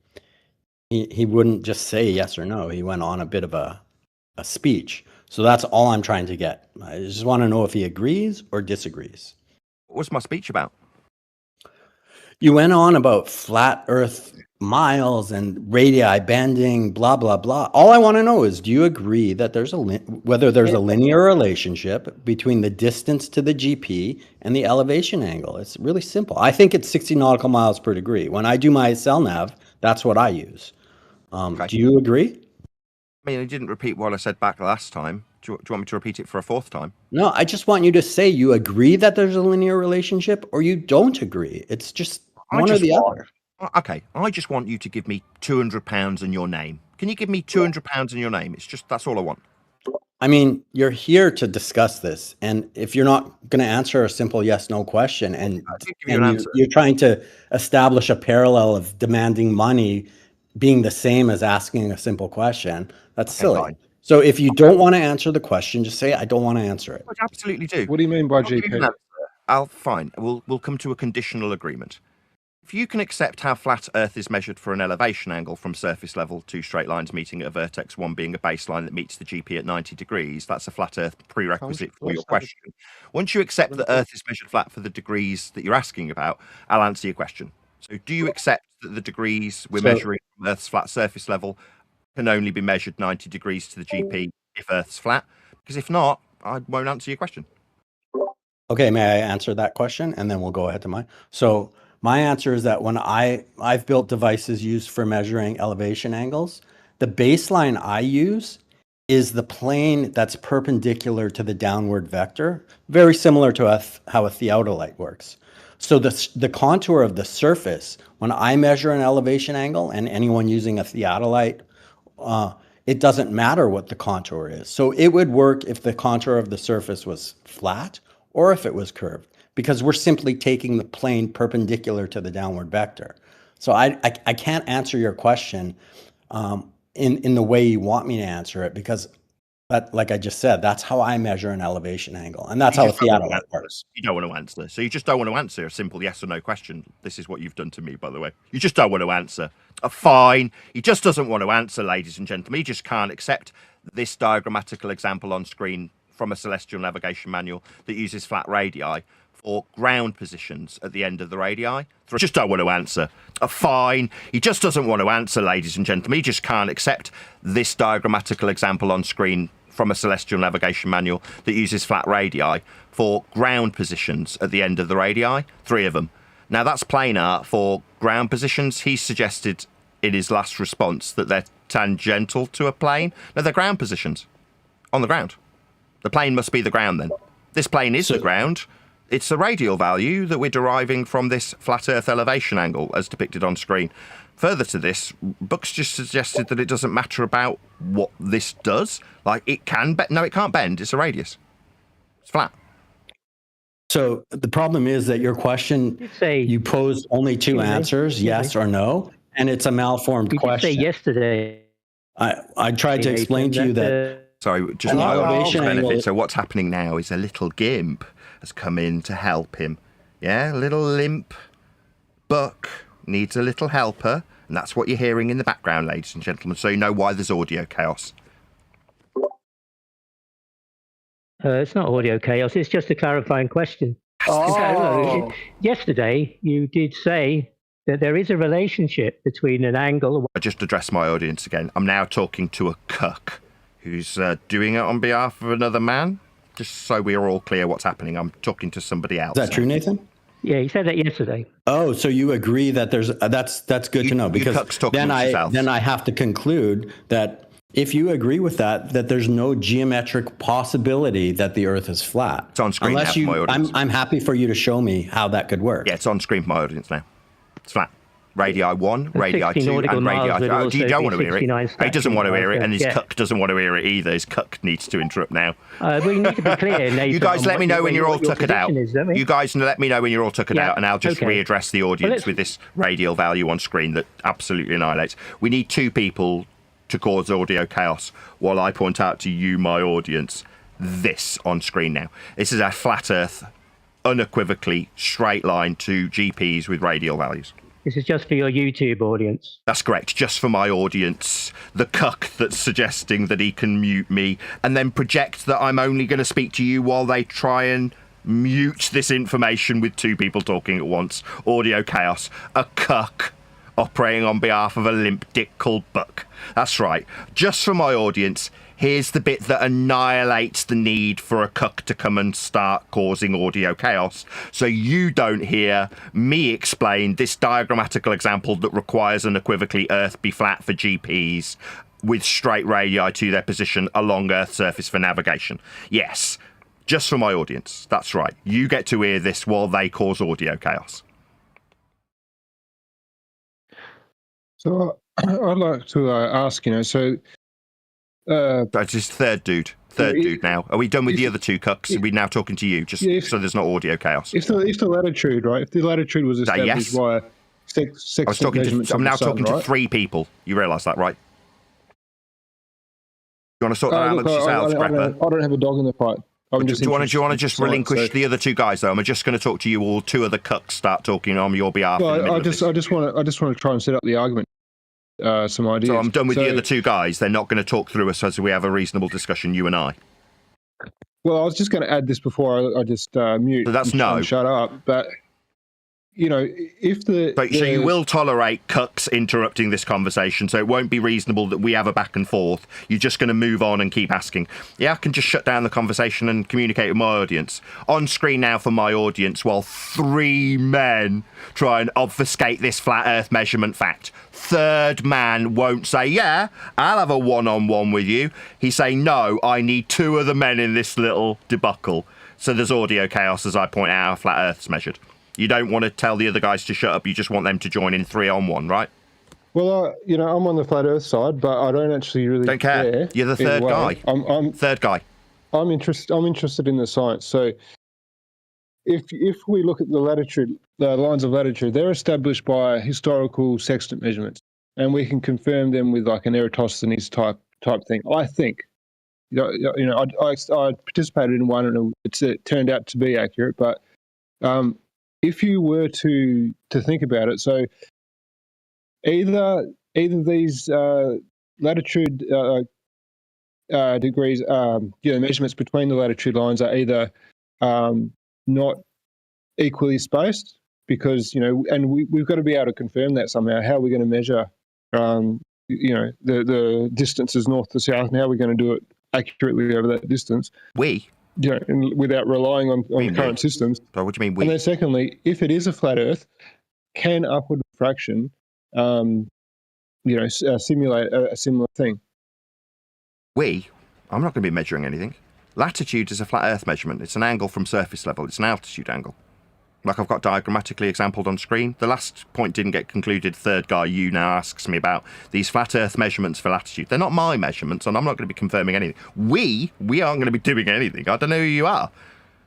he wouldn't just say yes or no. He went on a bit of a speech. So that's all I'm trying to get. I just want to know if he agrees or disagrees. What was my speech about? You went on about flat Earth miles and radii bending, blah, blah, blah. All I want to know is, do you agree that there's whether there's a linear relationship between the distance to the GP and the elevation angle? It's really simple. I think it's 60 nautical miles per degree. When I do my CellNav, that's what I use. Okay. Do you agree? I mean, I didn't repeat what I said back last time. Do you want me to repeat it for a fourth time? No, I just want you to say you agree that there's a linear relationship or you don't agree. It's just one or the other. Okay, I just want you to give me £200 and your name. Can you give me £200 and your name? That's all I want. I mean, you're here to discuss this, and if you're not going to answer a simple yes/no question, and give you an answer. you're trying to establish a parallel of demanding money being the same as asking a simple question, that's silly. Fine. So if you don't want to answer the question, just say I don't want to answer it. I absolutely do. What do you mean by I'll give you an GP? answer. Fine. We'll come to a conditional agreement. If you can accept how flat Earth is measured for an elevation angle from surface level, two straight lines meeting at a vertex, one being a baseline that meets the GP at 90 degrees, that's a flat Earth prerequisite for your question. Once you accept that Earth is measured flat for the degrees that you're asking about, I'll answer your question. So do you accept that the degrees we're measuring from Earth's flat surface level can only be measured 90 degrees to the GP if Earth's flat? Because if not, I won't answer your question. Okay, may I answer that question? And then we'll go ahead to mine. So my answer is that when I've built devices used for measuring elevation angles, the baseline I use is the plane that's perpendicular to the downward vector, very similar to how a theodolite works. So the contour of the surface, when I measure an elevation angle, and anyone using a theodolite, it doesn't matter what the contour is. So it would work if the contour of the surface was flat or if it was curved, because we're simply taking the plane perpendicular to the downward vector. So I can't answer your question in the way you want me to answer it, because that, like I just said, that's how I measure an elevation angle, and that's how a theodolite works. You don't want to answer. So you just don't want to answer a simple yes or no question. This is what you've done to me, by the way. You just don't want to answer. Fine. He just doesn't want to answer, ladies and gentlemen. He just can't accept this diagrammatical example on screen from a celestial navigation manual that uses flat radii for ground positions at the end of the radii. Just don't want to answer. Fine. He just doesn't want to answer, ladies and gentlemen. He just can't accept this diagrammatical example on screen from a celestial navigation manual that uses flat radii for ground positions at the end of the radii. 3 of them. Now, that's planar for ground positions. He suggested in his last response that they're tangential to a plane. No, they're ground positions on the ground. The plane must be the ground then. This plane is the ground. It's the radial value that we're deriving from this flat Earth elevation angle as depicted on screen. Further to this, Buck's just suggested that it doesn't matter about what this does. Like, it can bend. No, it can't bend. It's a radius. It's flat. So the problem is that your question, you posed only 2 answers, yes or no, and it's a malformed question. You did say yesterday. I tried to explain to you that. Sorry, just my elevation benefit. So what's happening now is a little gimp has come in to help him. Yeah, a little limp Buck needs a little helper, and that's what you're hearing in the background, ladies and gentlemen, so you know why there's audio chaos. It's not audio chaos, it's just a clarifying question. Yesterday, you did say that there is a relationship between an angle... I just addressed my audience again. I'm now talking to a cuck who's doing it on behalf of another man. Just so we're all clear what's happening, I'm talking to somebody else. Is that true, Nathan? Yeah, he said that yesterday. Oh, so you agree that there's that's good to know, because then I have to conclude that if you agree with that there's no geometric possibility that the Earth is flat. It's on screen now for my audience. I'm happy for you to show me how that could work. Yeah, it's on screen for my audience now. It's flat. Radii 1, radii 2, and radii 3. You don't want to hear it. He doesn't want to hear it, and his cuck doesn't want to hear it either. His cuck needs to interrupt now. We need to be clear, Nathan. You guys let me know when you're all tuckered out. You guys let me know when you're all tuckered out, and I'll just readdress the audience with this radial value on screen that absolutely annihilates. We need 2 people to cause audio chaos while I point out to you, my audience, this on screen now. This is a flat Earth, unequivocally straight line to GPs with radial values. This is just for your YouTube audience. That's correct, just for my audience. The cuck that's suggesting that he can mute me and then project that I'm only going to speak to you while they try and mute this information with 2 people talking at once. Audio chaos. A cuck operating on behalf of a limp dick called Buck. That's right. Just for my audience, here's the bit that annihilates the need for a cuck to come and start causing audio chaos, so you don't hear me explain this diagrammatical example that requires unequivocally Earth be flat for GPs with straight radii to their position along Earth's surface for navigation. Yes, just for my audience. That's right. You get to hear this while they cause audio chaos. So I'd like to ask, so That's just third dude now. Are we done with the other two cucks? Are we now talking to you, just so there's not audio chaos? if the latitude, right? If the latitude was established yes? by I was talking to. I'm now talking to 3 people. You realise that, right? You want to sort that out amongst yourselves, Grapper? I don't have a dog in the fight. Do you want to just relinquish the other 2 guys though? I'm just going to talk to you, or 2 other cucks start talking on your behalf. Well, I just want to try and set up the argument. Some ideas. So I'm done with the other 2 guys. They're not going to talk through us as we have a reasonable discussion, you and I. Well, I was just going to add this before I just mute. So that's no. Shut up. But if so you will tolerate cucks interrupting this conversation, so it won't be reasonable that we have a back and forth. You're just going to move on and keep asking. Yeah, I can just shut down the conversation and communicate with my audience. On screen now for my audience, while 3 men try and obfuscate this flat Earth measurement fact. Third man won't say, yeah, I'll have a one-on-one with you. He's saying, no, I need 2 other men in this little debacle. So there's audio chaos as I point out how flat Earth's measured. You don't want to tell the other guys to shut up. You just want them to join in 3-on-1, right? Well, I'm on the flat Earth side, but I don't actually really don't care. You're the third guy. I'm third guy. I'm interested in the science. So if we look at the lines of latitude, they're established by historical sextant measurements, and we can confirm them with like an Eratosthenes type thing. I think. I participated in one, and it turned out to be accurate, but. If you were to think about it, so either these latitude degrees, measurements between the latitude lines are either not equally spaced, because and we've got to be able to confirm that somehow. How are we going to measure, the distances north to south, and how are we going to do it accurately over that distance? And without relying on current systems. So what do you mean we? And then secondly, if it is a flat Earth, can upward refraction, simulate a similar thing? I'm not going to be measuring anything. Latitude is a flat Earth measurement. It's an angle from surface level. It's an altitude angle. Like I've got diagrammatically exampled on screen. The last point didn't get concluded. Third guy, you now asks me about these flat Earth measurements for latitude. They're not my measurements, and I'm not going to be confirming anything. We aren't going to be doing anything. I don't know who you are.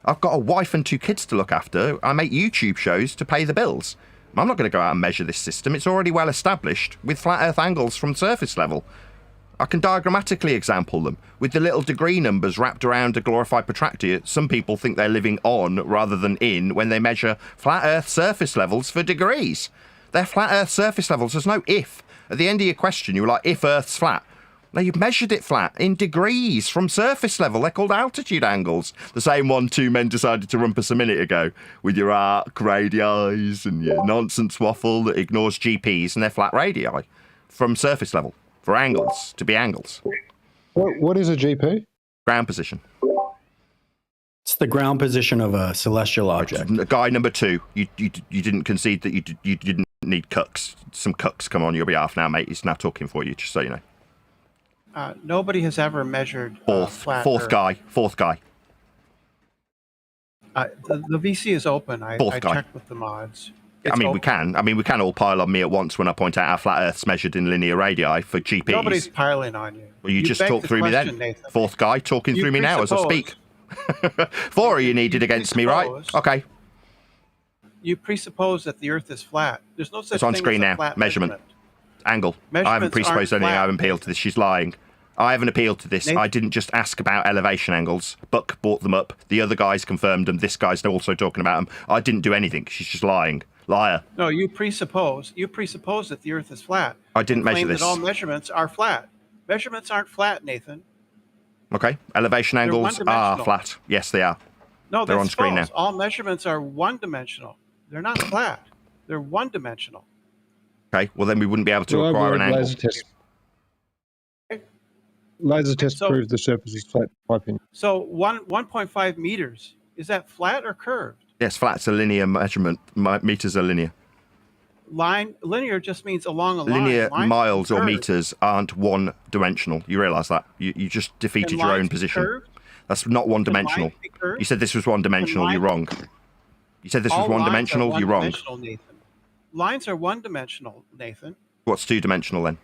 I've got a wife and 2 kids to look after. I make YouTube shows to pay the bills. I'm not going to go out and measure this system. It's already well established with flat Earth angles from surface level. I can diagrammatically example them with the little degree numbers wrapped around a glorified protractor. Some people think they're living on rather than in when they measure flat Earth surface levels for degrees. They're flat Earth surface levels. There's no if. At the end of your question, you were like, if Earth's flat. Now, you've measured it flat in degrees from surface level. They're called altitude angles. The same one 2 men decided to rumpus a minute ago with your arc radii and your nonsense waffle that ignores GPs and their flat radii from surface level. For angles, to be angles. What is a GP? Ground position. It's the ground position of a celestial object. Guy number 2, you didn't concede that you didn't need cucks. Some cucks come on your behalf now, mate. He's now talking for you, just so you know. Nobody has ever measured fourth guy. The VC is open. I checked with the mods. We can all pile on me at once when I point out how flat Earth's measured in linear radii for GPs. Nobody's piling on you. Well, you just talk through me then. Nathan. Fourth guy talking through me now as I speak. 4 you needed against me, right? Okay. You presuppose that the Earth is flat. There's no such it's on thing screen as now. a flat Measurement. Angle. I haven't presupposed anything. I haven't appealed to this. She's lying. I haven't appealed to this. I didn't just ask about elevation angles. Buck brought them up. The other guys confirmed them. This guy's also talking about them. I didn't do anything. She's just lying. Liar. No, you presuppose that the Earth is flat. I didn't measure this. That all measurements are flat. Measurements aren't flat, Nathan. Okay. Elevation angles are flat. Yes, they are. No, they're on screen now. All measurements are one-dimensional. They're not flat. They're one-dimensional. Okay. Well, then we wouldn't be able to acquire an angle. Laser test proves the surface is flat, in my opinion. So 1.5 meters, is that flat or curved? Yes, flat's a linear measurement. Meters are linear. Linear just means along a line. Linear miles or meters aren't one-dimensional. You realise that? You just defeated your own position. Curved? That's not one-dimensional. You said this was one-dimensional. You're wrong. You said this was one-dimensional. You're wrong. Lines are one-dimensional, Nathan. What's two-dimensional then?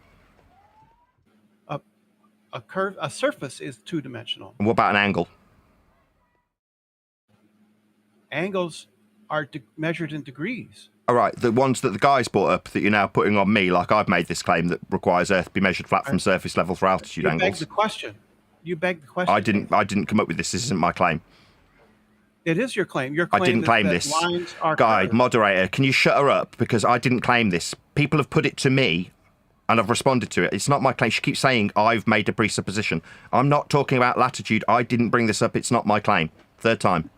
A surface is two-dimensional. And what about an angle? Angles are measured in degrees. All right, the ones that the guys brought up that you're now putting on me, like I've made this claim that requires Earth be measured flat from surface level for altitude You angles. beg the question. You beg the question. I didn't come up with this. This isn't my claim. It is your claim. Your claim I didn't is claim that this. lines are Guy, curved. moderator, can you shut her up? Because I didn't claim this. People have put it to me, and I've responded to it. It's not my claim. She keeps saying I've made a presupposition. I'm not talking about latitude. I didn't bring this up. It's not my claim. Third time.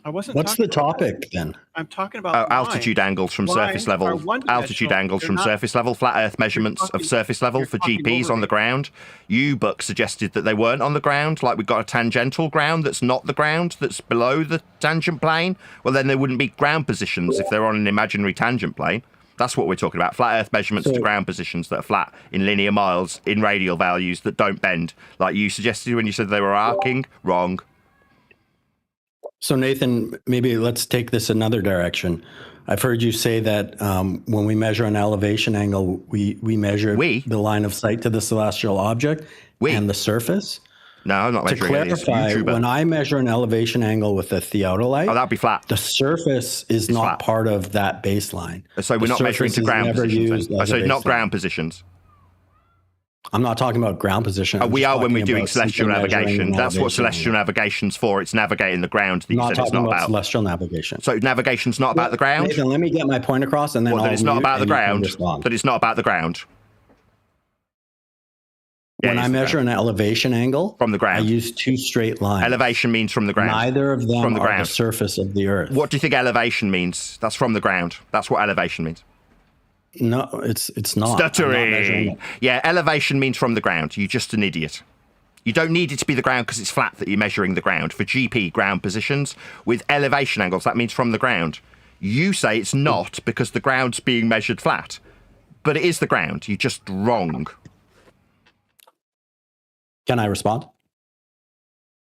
I wasn't. What's the topic then? I'm talking about altitude angles from surface level. Altitude angles from surface level. Flat Earth measurements of surface level for GPs on the ground. You, Buck, suggested that they weren't on the ground. Like we've got a tangential ground that's not the ground, that's below the tangent plane. Well, then there wouldn't be ground positions if they're on an imaginary tangent plane. That's what we're talking about. Flat Earth measurements to ground positions that are flat in linear miles, in radial values that don't bend. Like you suggested when you said they were arcing. Wrong. So Nathan, maybe let's take this another direction. I've heard you say that when we measure an elevation angle, we measure the line of sight to the celestial object and the surface. No, I'm not measuring To it. It's clarify, YouTuber. when I measure an elevation angle with a theodolite, that'd be flat. The surface is not part of that baseline. So we're not measuring to ground positions. So not ground positions. I'm not talking about ground position. We are when we're doing celestial simply measuring navigation. an That's what elevation celestial navigation's for. It's navigating the ground that you Not said it's talking not about about. celestial navigation. So navigation's not about the ground? Nathan, let me get my point across and then Well, I'll that it's not mute about the and you can ground. respond. That it's not about the ground. When I measure an elevation angle from the ground, I use two straight lines. Elevation means from the ground. Neither of them from the are ground. the surface of the earth. What do you think elevation means? That's from the ground. That's what elevation means. No, it's not. I'm not measuring Stuttery. it. Yeah, elevation means from the ground. You're just an idiot. You don't need it to be the ground because it's flat that you're measuring the ground. For GP ground positions with elevation angles, that means from the ground. You say it's not because the ground's being measured flat. But it is the ground. You're just wrong. Can I respond?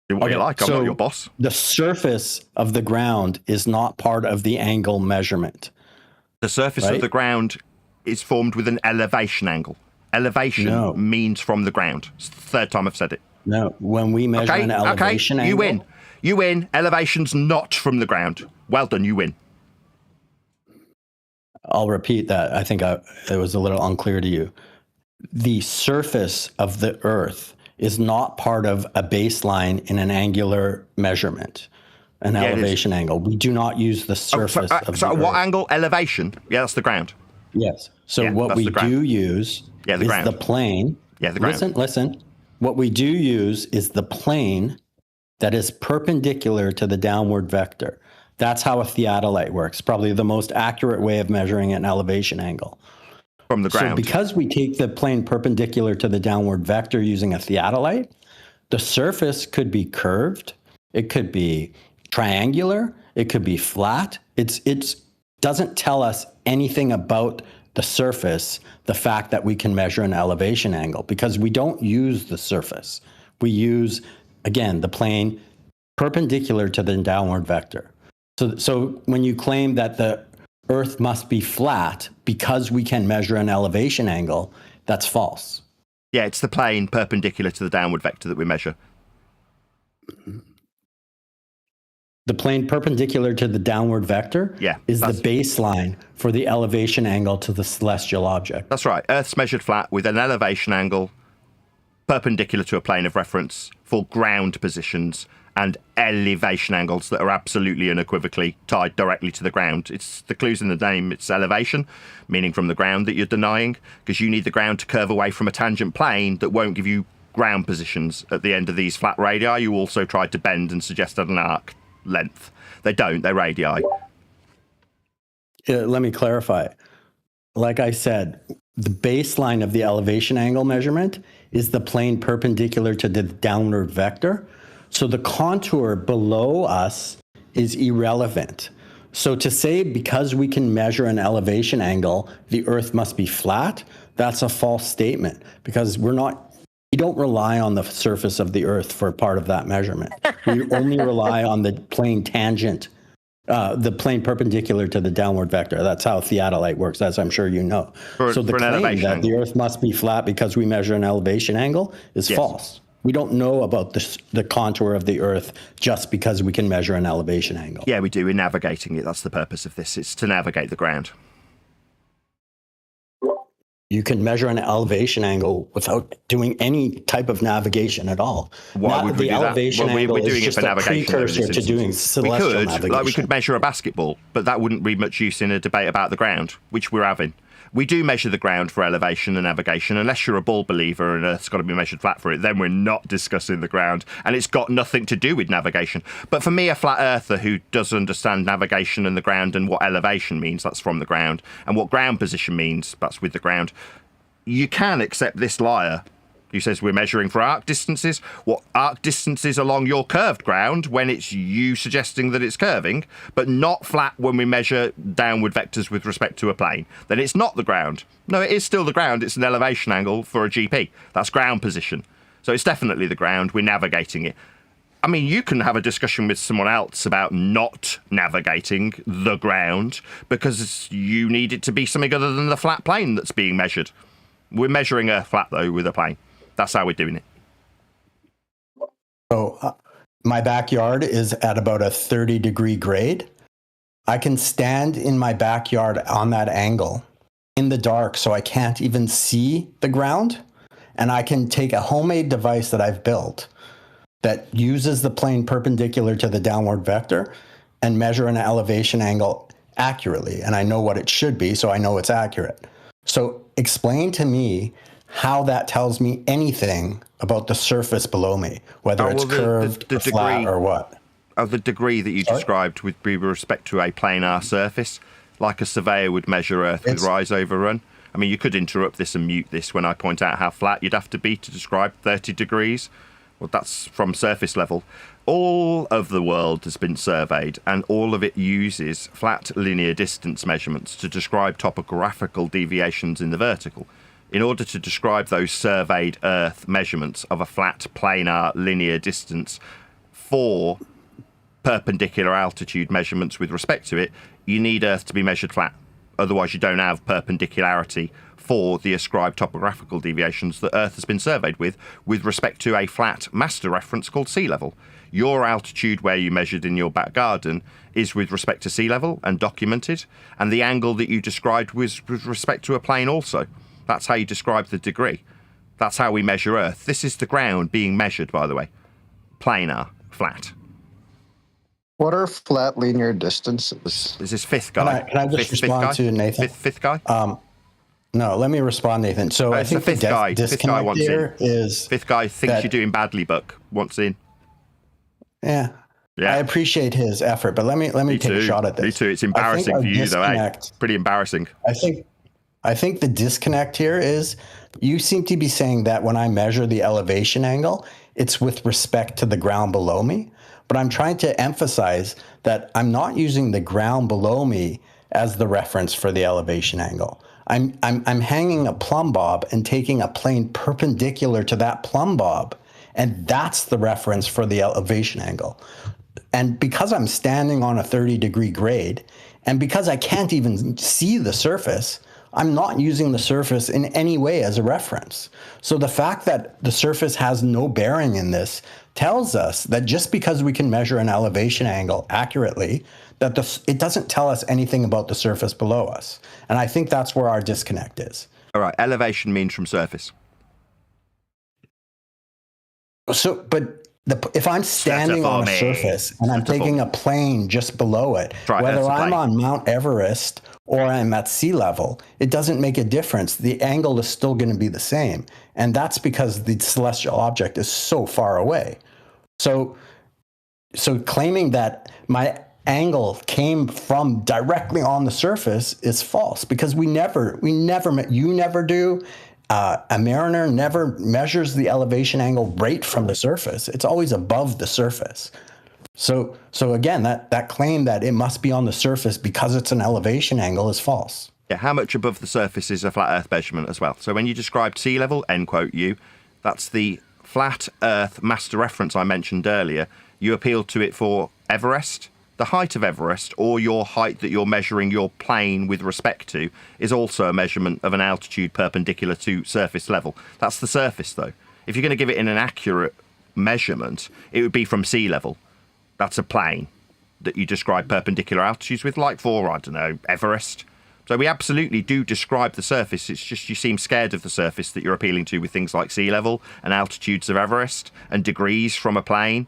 Do what you like. I'm not your boss. The surface of the ground is not part of the angle measurement. The surface of the ground is formed with an elevation angle. Elevation means from the ground. It's the third time I've said it. No, when we measure an elevation angle. You win. You win. Elevation's not from the ground. Well done. You win. I'll repeat that. I think it was a little unclear to you. The surface of the earth is not part of a baseline in an angular measurement, an elevation angle. We do not use the surface of the what earth. angle? Elevation? Yeah, that's the ground. Yes. So Yeah, what that's we the ground. do use the is ground. the plane. Yeah, the ground. Listen. What we do use is the plane that is perpendicular to the downward vector. That's how a theodolite works. Probably the most accurate way of measuring an elevation angle. From the ground. So because we take the plane perpendicular to the downward vector using a theodolite, the surface could be curved. It could be triangular. It could be flat. It doesn't tell us anything about the surface, the fact that we can measure an elevation angle, because we don't use the surface. We use, again, the plane perpendicular to the downward vector. So when you claim that the Earth must be flat because we can measure an elevation angle, that's false. Yeah, it's the plane perpendicular to the downward vector that we measure. The plane perpendicular to the downward vector is the baseline for the elevation angle to the celestial object. That's right. Earth's measured flat with an elevation angle perpendicular to a plane of reference for ground positions and elevation angles that are absolutely unequivocally tied directly to the ground. It's the clues in the name. It's elevation, meaning from the ground that you're denying, because you need the ground to curve away from a tangent plane that won't give you ground positions at the end of these flat radii. You also tried to bend and suggest an arc length. They don't. They're radii. Let me clarify. Like I said, the baseline of the elevation angle measurement is the plane perpendicular to the downward vector. So the contour below us is irrelevant. So to say because we can measure an elevation angle, the Earth must be flat, that's a false statement, because we don't rely on the surface of the Earth for part of that measurement. We only rely on the plane tangent The plane perpendicular to the downward vector. That's how theodolite works, as I'm sure you know. So the claim that the Earth must be flat because we measure an elevation angle is false. We don't know about the contour of the Earth just because we can measure an elevation angle. Yeah, we do. We're navigating it. That's the purpose of this. It's to navigate the ground. You can measure an elevation angle without doing any type of navigation at all. Why would we do that? Elevation angle we're doing is just it for a navigation. precursor to doing celestial navigation. We could measure a basketball, but that wouldn't be much use in a debate about the ground, which we're having. We do measure the ground for elevation and navigation, unless you're a ball believer and Earth's got to be measured flat for it, then we're not discussing the ground, and it's got nothing to do with navigation. But for me, a flat earther who does understand navigation and the ground and what elevation means, that's from the ground, and what ground position means, that's with the ground, you can accept this liar who says we're measuring for arc distances. What arc distances along your curved ground when it's you suggesting that it's curving, but not flat when we measure downward vectors with respect to a plane. Then it's not the ground. No, it is still the ground. It's an elevation angle for a GP. That's ground position. So it's definitely the ground. We're navigating it. I mean, you can have a discussion with someone else about not navigating the ground because you need it to be something other than the flat plane that's being measured. We're measuring a flat, though, with a plane. That's how we're doing it. So my backyard is at about a 30-degree grade. I can stand in my backyard on that angle in the dark so I can't even see the ground. And I can take a homemade device that I've built that uses the plane perpendicular to the downward vector and measure an elevation angle accurately. And I know what it should be, so I know it's accurate. So explain to me how that tells me anything about the surface below me, whether it's curved, or flat, or what. The degree that you described with respect to a planar surface, like a surveyor would measure Earth with rise over run. I mean, you could interrupt this and mute this when I point out how flat you'd have to be to describe 30 degrees. Well, that's from surface level. All of the world has been surveyed, and all of it uses flat linear distance measurements to describe topographical deviations in the vertical. In order to describe those surveyed Earth measurements of a flat planar linear distance for perpendicular altitude measurements with respect to it, you need Earth to be measured flat. Otherwise, you don't have perpendicularity for the ascribed topographical deviations that Earth has been surveyed with respect to a flat master reference called sea level. Your altitude where you measured in your back garden is with respect to sea level and documented, and the angle that you described was with respect to a plane also. That's how you describe the degree. That's how we measure Earth. This is the ground being measured, by the way. Planar, flat. What are flat linear distances? Is this fifth guy? Can I just respond to Nathan? Fifth guy? No, let me respond, Nathan. So I think the disconnect here is... Fifth guy thinks you're doing badly, Buck. Wants in. Yeah. I appreciate his effort, but let me take a shot at this. Me too. It's embarrassing for you, though, eh? Pretty embarrassing. I think the disconnect here is you seem to be saying that when I measure the elevation angle, it's with respect to the ground below me. But I'm trying to emphasize that I'm not using the ground below me as the reference for the elevation angle. I'm hanging a plumb bob and taking a plane perpendicular to that plumb bob, and that's the reference for the elevation angle. And because I'm standing on a 30-degree grade, and because I can't even see the surface, I'm not using the surface in any way as a reference. So the fact that the surface has no bearing in this tells us that just because we can measure an elevation angle accurately, that it doesn't tell us anything about the surface below us. And I think that's where our disconnect is. All right, elevation means from surface. So, but if I'm standing on a surface and I'm taking a plane just below it, whether I'm on Mount Everest or I'm at sea level, it doesn't make a difference. The angle is still going to be the same. And that's because the celestial object is so far away. So claiming that my angle came from directly on the surface is false, because you never do. A mariner never measures the elevation angle right from the surface. It's always above the surface. So again, that claim that it must be on the surface because it's an elevation angle is false. Yeah, how much above the surface is a flat Earth measurement as well? So when you described sea level, end quote you, that's the flat Earth master reference I mentioned earlier. You appealed to it for Everest, The height of Everest, or your height that you're measuring your plane with respect to, is also a measurement of an altitude perpendicular to surface level. That's the surface, though. If you're going to give it in an accurate measurement, it would be from sea level. That's a plane that you describe perpendicular altitudes with, like for, I don't know, Everest. So we absolutely do describe the surface. It's just you seem scared of the surface that you're appealing to with things like sea level and altitudes of Everest and degrees from a plane.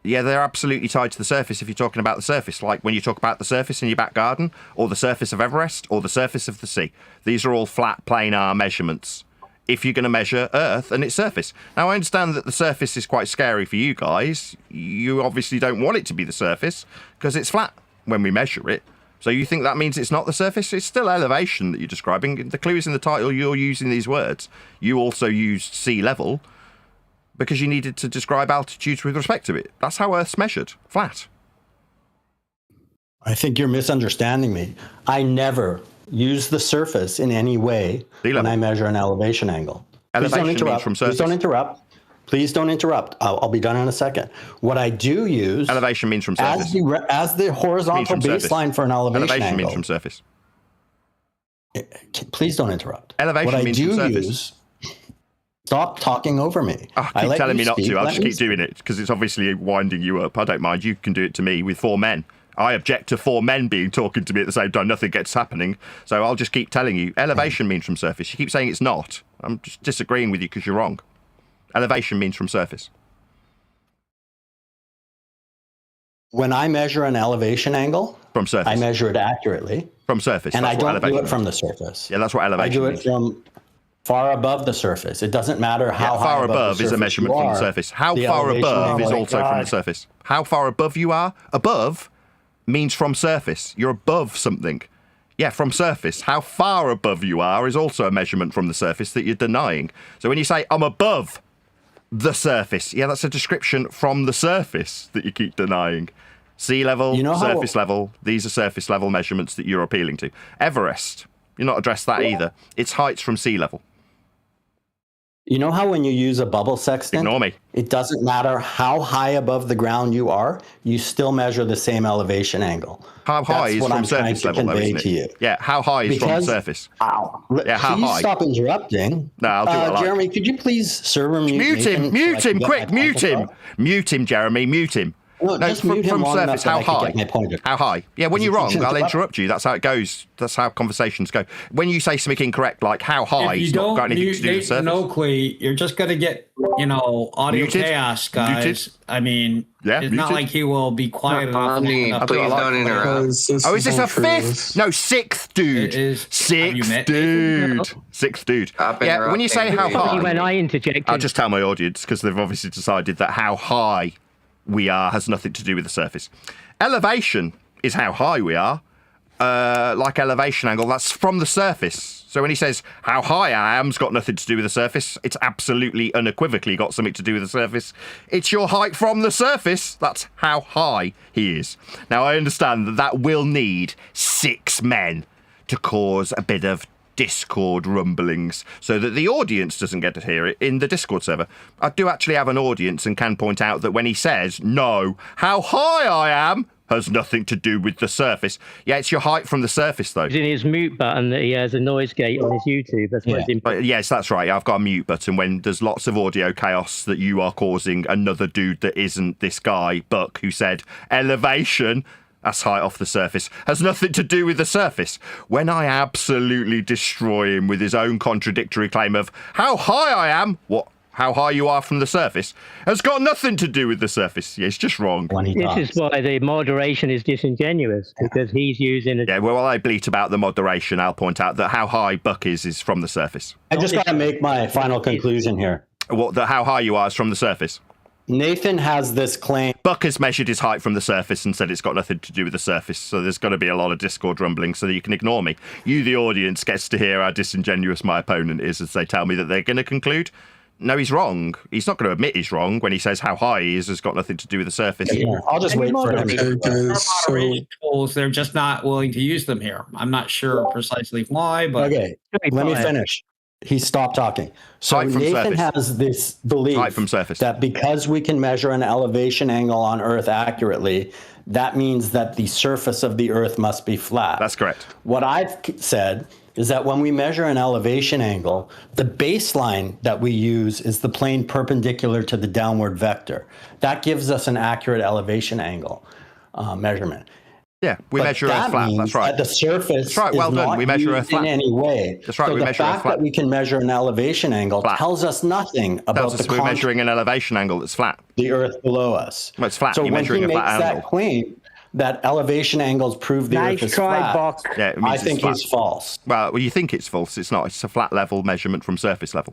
Yeah, they're absolutely tied to the surface if you're talking about the surface, like when you talk about the surface in your back garden, or the surface of Everest, or the surface of the sea. These are all flat, planar measurements if you're going to measure Earth and its surface. Now, I understand that the surface is quite scary for you guys. You obviously don't want it to be the surface because it's flat when we measure it. So you think that means it's not the surface? It's still elevation that you're describing. The clue is in the title. You're using these words. You also used sea level because you needed to describe altitudes with respect to it. That's how Earth's measured, flat. I think you're misunderstanding me. I never use the surface in any way when I measure an elevation angle. Elevation Please don't means from surface. Please don't interrupt. Please don't interrupt. I'll be done in a second. What I do use... Elevation means from surface. As the horizontal baseline for an elevation angle. Means from surface. Please don't interrupt. Elevation means from surface. Stop talking over me. Oh, keep telling me not to. I'll just keep doing it because it's obviously winding you up. I don't mind. You can do it to me with 4 men. I object to 4 men being talking to me at the same time. Nothing gets happening. So I'll just keep telling you. Elevation means from surface. You keep saying it's not. I'm just disagreeing with you because you're wrong. Elevation means from surface. When I measure an elevation angle, from surface, I measure it accurately. From surface. And that's I don't do it means. from the surface. Yeah, that's what elevation means. I do it from far above the surface. It doesn't matter how high far above is a measurement from the surface. How far above is also from the surface. How far above you are? Above means from surface. You're above something. Yeah, from surface. How far above you are is also a measurement from the surface that you're denying. So when you say, I'm above the surface, yeah, that's a description from the surface that you keep denying. Sea level, surface level, these are surface level measurements that you're appealing to. Everest, you're not addressed that either. It's heights from sea level. You know how when you use a bubble sextant, ignore me. It doesn't matter how high above the ground you are, you still measure the same elevation angle. How high is from surface level, though, isn't it? Yeah, how high is from the surface? Yeah, how high? Stop interrupting. No, I'll do it like. Jeremy, could you please server mute him? Mute him, quick, mute him. Mute him, Jeremy, mute him. No, just mute him long surface, how high? How high? Yeah, when you're wrong, I'll interrupt you. That's how it goes. That's how conversations go. When you say something incorrect, like how high, it's not got anything to do with the surface. Oakley, you're just going to get, audio chaos, guys. Muted. I mean, it's not like he will be quiet enough. Please don't interrupt. Oh, is this a 5th? No, 6th dude. 6th dude. 6th dude. Yeah, when you say how high, when I interject, I'll just tell my audience because they've obviously decided that how high we are has nothing to do with the surface. Elevation is how high we are. Like elevation angle, that's from the surface. So when he says how high I am's got nothing to do with the surface, it's absolutely unequivocally got something to do with the surface. It's your height from the surface. That's how high he is. Now I understand that that will need 6 men to cause a bit of Discord rumblings so that the audience doesn't get to hear it in the Discord server. I do actually have an audience and can point out that when he says, no, how high I am has nothing to do with the surface. Yeah, it's your height from the surface, though. It's in his mute button that he has a noise gate on his YouTube. That's what it's yes, that's right. I've got a mute button when there's lots of audio chaos that you are causing another dude that isn't this guy, Buck, who said elevation. That's height off the surface. Has nothing to do with the surface. When I absolutely destroy him with his own contradictory claim of how high I am, how high you are from the surface, has got nothing to do with the surface. Yeah, it's just wrong. This is why the moderation is disingenuous, because he's using a... Yeah, well, while I bleat about the moderation, I'll point out that how high Buck is from the surface. I just got to make my final conclusion here. How high you are is from the surface. Nathan has this claim. Buck has measured his height from the surface and said it's got nothing to do with the surface, so there's going to be a lot of Discord rumbling so that you can ignore me. You, the audience, gets to hear how disingenuous my opponent is as they tell me that they're going to conclude. No, he's wrong. He's not going to admit he's wrong when he says how high he is has got nothing to do with the surface. Yeah, I'll just wait for him. Tools, they're just not willing to use them here. I'm not sure precisely why, but... Okay, let me finish. He stopped talking. So Height from Nathan surface. has this belief Height from surface. that because we can measure an elevation angle on Earth accurately, that means that the surface of the Earth must be flat. That's correct. What I've said is that when we measure an elevation angle, the baseline that we use is the plane perpendicular to the downward vector. That gives us an accurate elevation angle measurement. Yeah, we measure a flat. That's right. The surface That's right. Well is done. not We measure a used flat. in any way. That's right. So We the measure a fact flat. that we can measure an elevation angle tells us nothing about Tells us we're measuring an elevation angle that's flat. The Earth below us. Well, it's flat. So You're when he measuring a makes flat that angle. claim that elevation angles prove the Nice Earth is try, flat, Buck. Yeah, it means I it's think flat. he's false. Well, you think it's false. It's not. It's a flat level measurement from surface level.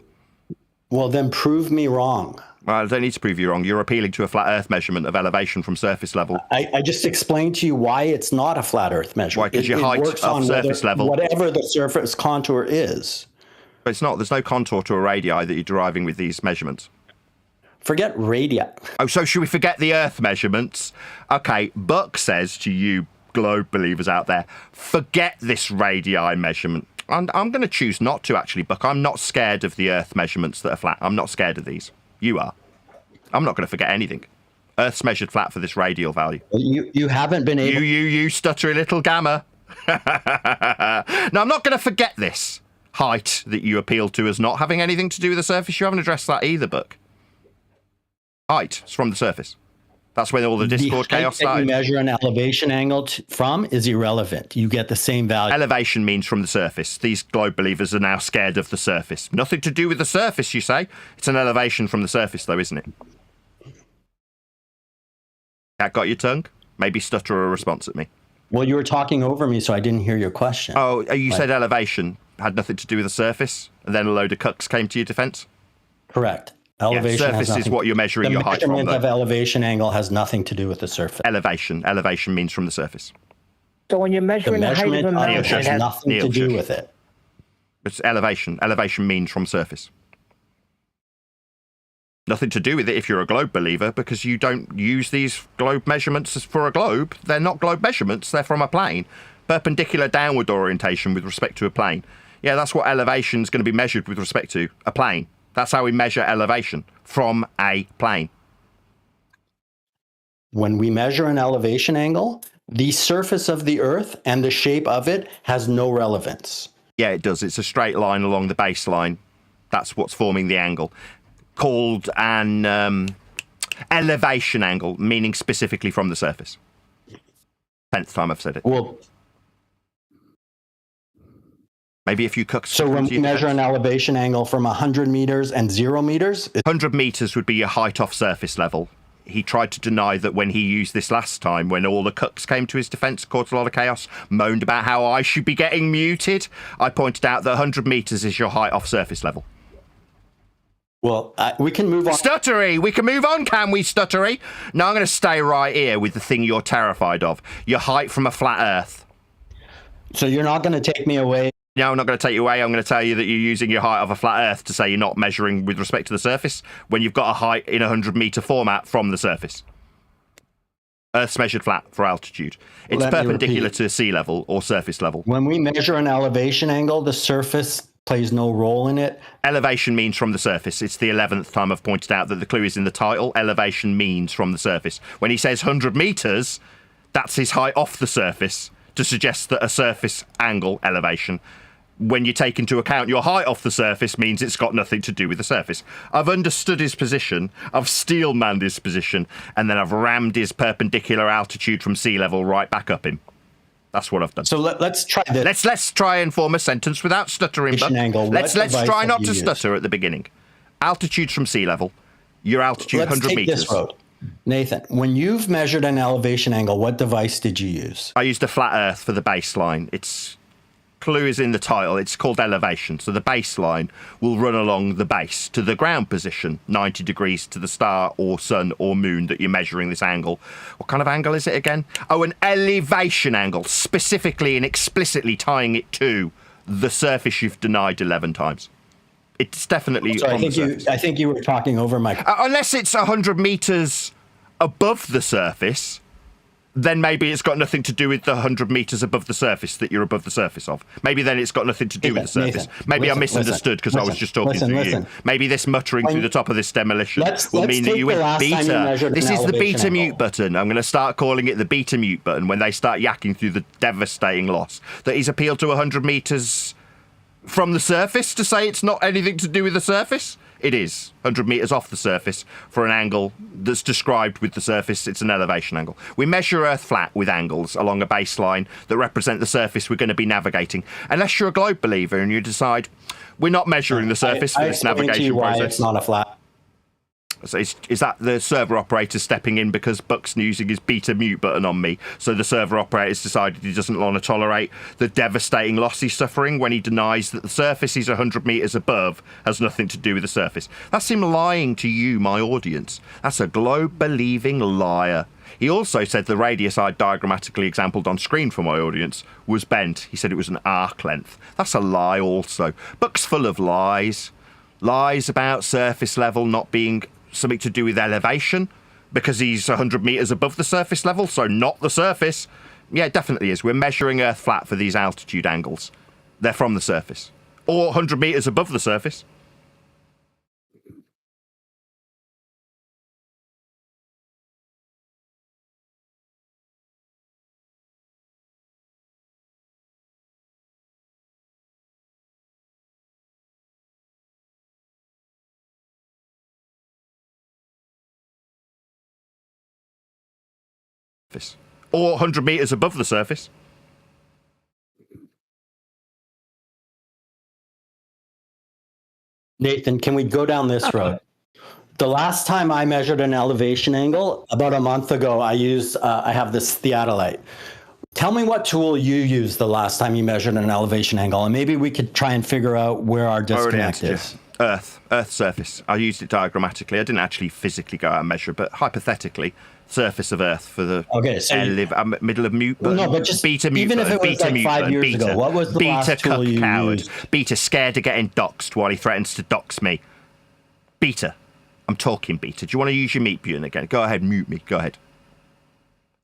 Well, then prove me wrong. Well, I don't need to prove you wrong. You're appealing to a flat Earth measurement of elevation from surface level. I just explained to you why it's not a flat Earth measurement. Why? Because your height works of on surface level. whatever the surface contour is. But it's not. There's no contour to a radii that you're deriving with these measurements. Forget radii. Oh, so should we forget the Earth measurements? Okay, Buck says to you globe believers out there, forget this radii measurement. And I'm going to choose not to, actually, Buck. I'm not scared of the Earth measurements that are flat. I'm not scared of these. You are. I'm not going to forget anything. Earth's measured flat for this radial value. You haven't been able... You stuttery little gamma. No, I'm not going to forget this height that you appeal to as not having anything to do with the surface. You haven't addressed that either, Buck. Height is from the surface. That's where all the Discord chaos The height that started. you measure an elevation angle from is irrelevant. You get the same value. Elevation means from the surface. These globe believers are now scared of the surface. Nothing to do with the surface, you say? It's an elevation from the surface, though, isn't it? That got your tongue? Maybe stutter a response at me. Well, you were talking over me, so I didn't hear your question. Oh, you said elevation had nothing to do with the surface, and then a load of cucks came to your defense? Correct. Elevation surface has is what you're measuring your height from. The measurement of elevation angle has nothing to do with the surface. Elevation means from the surface. So when you're measuring the height of a measurement mountain, has it has nothing to do with it. It's elevation. Elevation means from surface. Nothing to do with it if you're a globe believer, because you don't use these globe measurements for a globe. They're not globe measurements. They're from a plane. Perpendicular downward orientation with respect to a plane. Yeah, that's what elevation is going to be measured with respect to a plane. That's how we measure elevation, from a plane. When we measure an elevation angle, the surface of the Earth and the shape of it has no relevance. Yeah, it does. It's a straight line along the baseline. That's what's forming the angle. Called an elevation angle, meaning specifically from the surface. 10th time I've said it. Well, maybe a few cucks. So when we measure an elevation angle from 100 meters and 0 meters? 100 meters would be your height off surface level. He tried to deny that when he used this last time, when all the cucks came to his defense, caused a lot of chaos, moaned about how I should be getting muted. I pointed out that 100 meters is your height off surface level. Well, we can move on. Stuttery! We can move on, can we, Stuttery? No, I'm going to stay right here with the thing you're terrified of. Your height from a flat Earth. So you're not going to take me away? No, I'm not going to take you away. I'm going to tell you that you're using your height of a flat Earth to say you're not measuring with respect to the surface when you've got a height in a 100-meter format from the surface. Earth's measured flat for altitude. It's perpendicular to sea level or surface level. When we measure an elevation angle, the surface plays no role in it. Elevation means from the surface. It's the 11th time I've pointed out that the clue is in the title. Elevation means from the surface. When he says 100 meters, that's his height off the surface to suggest that a surface angle elevation, when you take into account your height off the surface, means it's got nothing to do with the surface. I've understood his position, I've steel-manned his position, and then I've rammed his perpendicular altitude from sea level right back up him. That's what I've done. So let's try this. Let's try and form a sentence without stuttering. Let's try not to stutter at the beginning. Altitudes from sea level. Your altitude, let's 100 take meters. This road. Nathan, when you've measured an elevation angle, what device did you use? I used a flat Earth for the baseline. Its clue is in the title. It's called elevation. So the baseline will run along the base to the ground position, 90 degrees to the star or sun or moon that you're measuring this angle. What kind of angle is it again? Oh, an elevation angle, specifically and explicitly tying it to the surface you've denied 11 times. It's definitely So on the surface. I think you were talking over my... Unless it's 100 meters above the surface, then maybe it's got nothing to do with the 100 meters above the surface that you're above the surface of. Maybe then it's got nothing to do with the surface. Maybe I misunderstood because I was just talking through you. Maybe this muttering through the top of this demolition will mean that you went beta. This is the beta mute button. I'm going to start calling it the beta mute button when they start yakking through the devastating loss. That he's appealed to 100 meters from the surface to say it's not anything to do with the surface. It is 100 meters off the surface for an angle that's described with the surface. It's an elevation angle. We measure Earth flat with angles along a baseline that represent the surface we're going to be navigating. Unless you're a globe believer and you decide we're not measuring the surface for this navigation process. It's not a flat. So is that the server operator stepping in because Buck's using his beta mute button on me? So the server operator's decided he doesn't want to tolerate the devastating loss he's suffering when he denies that the surface he's 100 meters above has nothing to do with the surface. That's him lying to you, my audience. That's a globe-believing liar. He also said the radius I diagrammatically exampled on screen for my audience was bent. He said it was an arc length. That's a lie also. Buck's full of lies. Lies about surface level not being something to do with elevation because he's 100 meters above the surface level, so not the surface. Yeah, it definitely is. We're measuring Earth flat for these altitude angles. They're from the surface. Or 100 meters above the surface. Or 100 meters above the surface. Nathan, can we go down this road? The last time I measured an elevation angle, about a month ago, I have this theodolite. Tell me what tool you used the last time you measured an elevation angle, and maybe we could try and figure out where our disconnect is. Earth surface. I used it diagrammatically. I didn't actually physically go out and measure, but hypothetically, surface of Earth for the middle of mute button. No, but just beta mute even button, if it was like 5 years ago, what was the last tool you used? Beta scared of getting doxed while he threatens to dox me. Beta. I'm talking beta. Do you want to use your mute button again? Go ahead, mute me. Go ahead.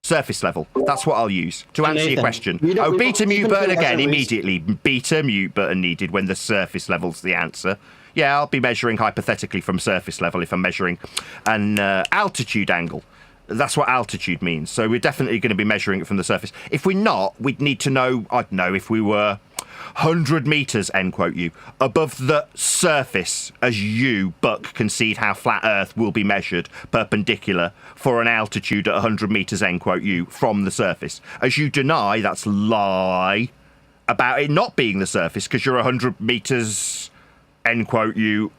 Surface level. That's what I'll use to answer your question. Beta mute button again immediately. Beta mute button needed when the surface level's the answer. Yeah, I'll be measuring hypothetically from surface level if I'm measuring an altitude angle. That's what altitude means. So we're definitely going to be measuring it from the surface. If we're not, we'd need to know, I don't know, if we were 100 meters, end quote you, above the surface, as you, Buck, concede how flat Earth will be measured perpendicular for an altitude at 100 meters, end quote you, from the surface. As you deny, that's lie about it not being the surface because you're 100 meters, end quote you,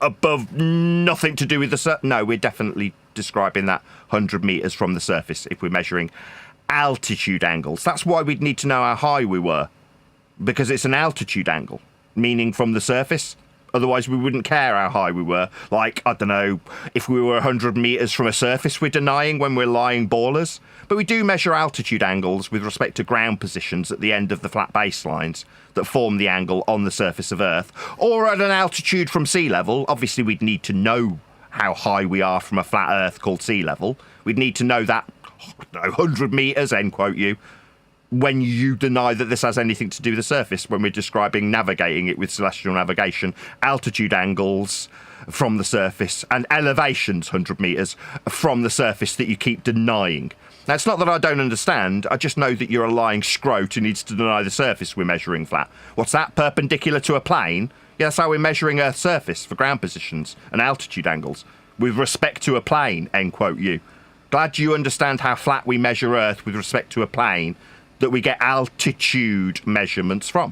above, nothing to do with the surface. No, we're definitely describing that 100 meters from the surface if we're measuring altitude angles. That's why we'd need to know how high we were, because it's an altitude angle, meaning from the surface. Otherwise, we wouldn't care how high we were. Like, I don't know, if we were 100 meters from a surface, we're denying when we're lying ballers. But we do measure altitude angles with respect to ground positions at the end of the flat baselines that form the angle on the surface of Earth, or at an altitude from sea level. Obviously, we'd need to know how high we are from a flat Earth called sea level. We'd need to know that 100 meters, end quote you, when you deny that this has anything to do with the surface, when we're describing navigating it with celestial navigation, altitude angles from the surface and elevations 100 meters from the surface that you keep denying. Now, it's not that I don't understand, I just know that you're a lying scrote who needs to deny the surface we're measuring flat. What's that, perpendicular to a plane? Yeah, that's how we're measuring Earth's surface for ground positions and altitude angles, with respect to a plane, end quote you. Glad you understand how flat we measure Earth with respect to a plane that we get altitude measurements from.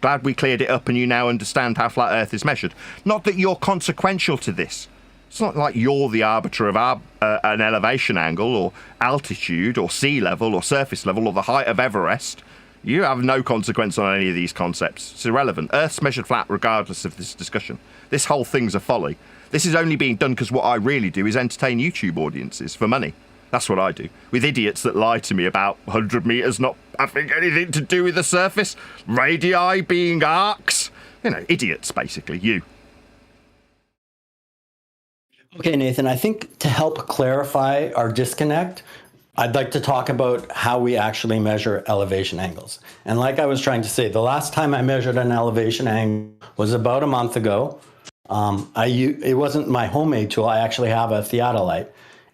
Glad we cleared it up and you now understand how flat Earth is measured. Not that you're consequential to this. It's not like you're the arbiter of an elevation angle or altitude or sea level or surface level or the height of Everest. You have no consequence on any of these concepts. It's irrelevant. Earth's measured flat regardless of this discussion. This whole thing's a folly. This is only being done because what I really do is entertain YouTube audiences for money. That's what I do. With idiots that lie to me about 100 meters not having anything to do with the surface, radii being arcs. You know, idiots, basically. You. Okay, Nathan, I think to help clarify our disconnect, I'd like to talk about how we actually measure elevation angles. And like I was trying to say, the last time I measured an elevation angle was about a month ago. It wasn't my homemade tool. I actually have a theodolite,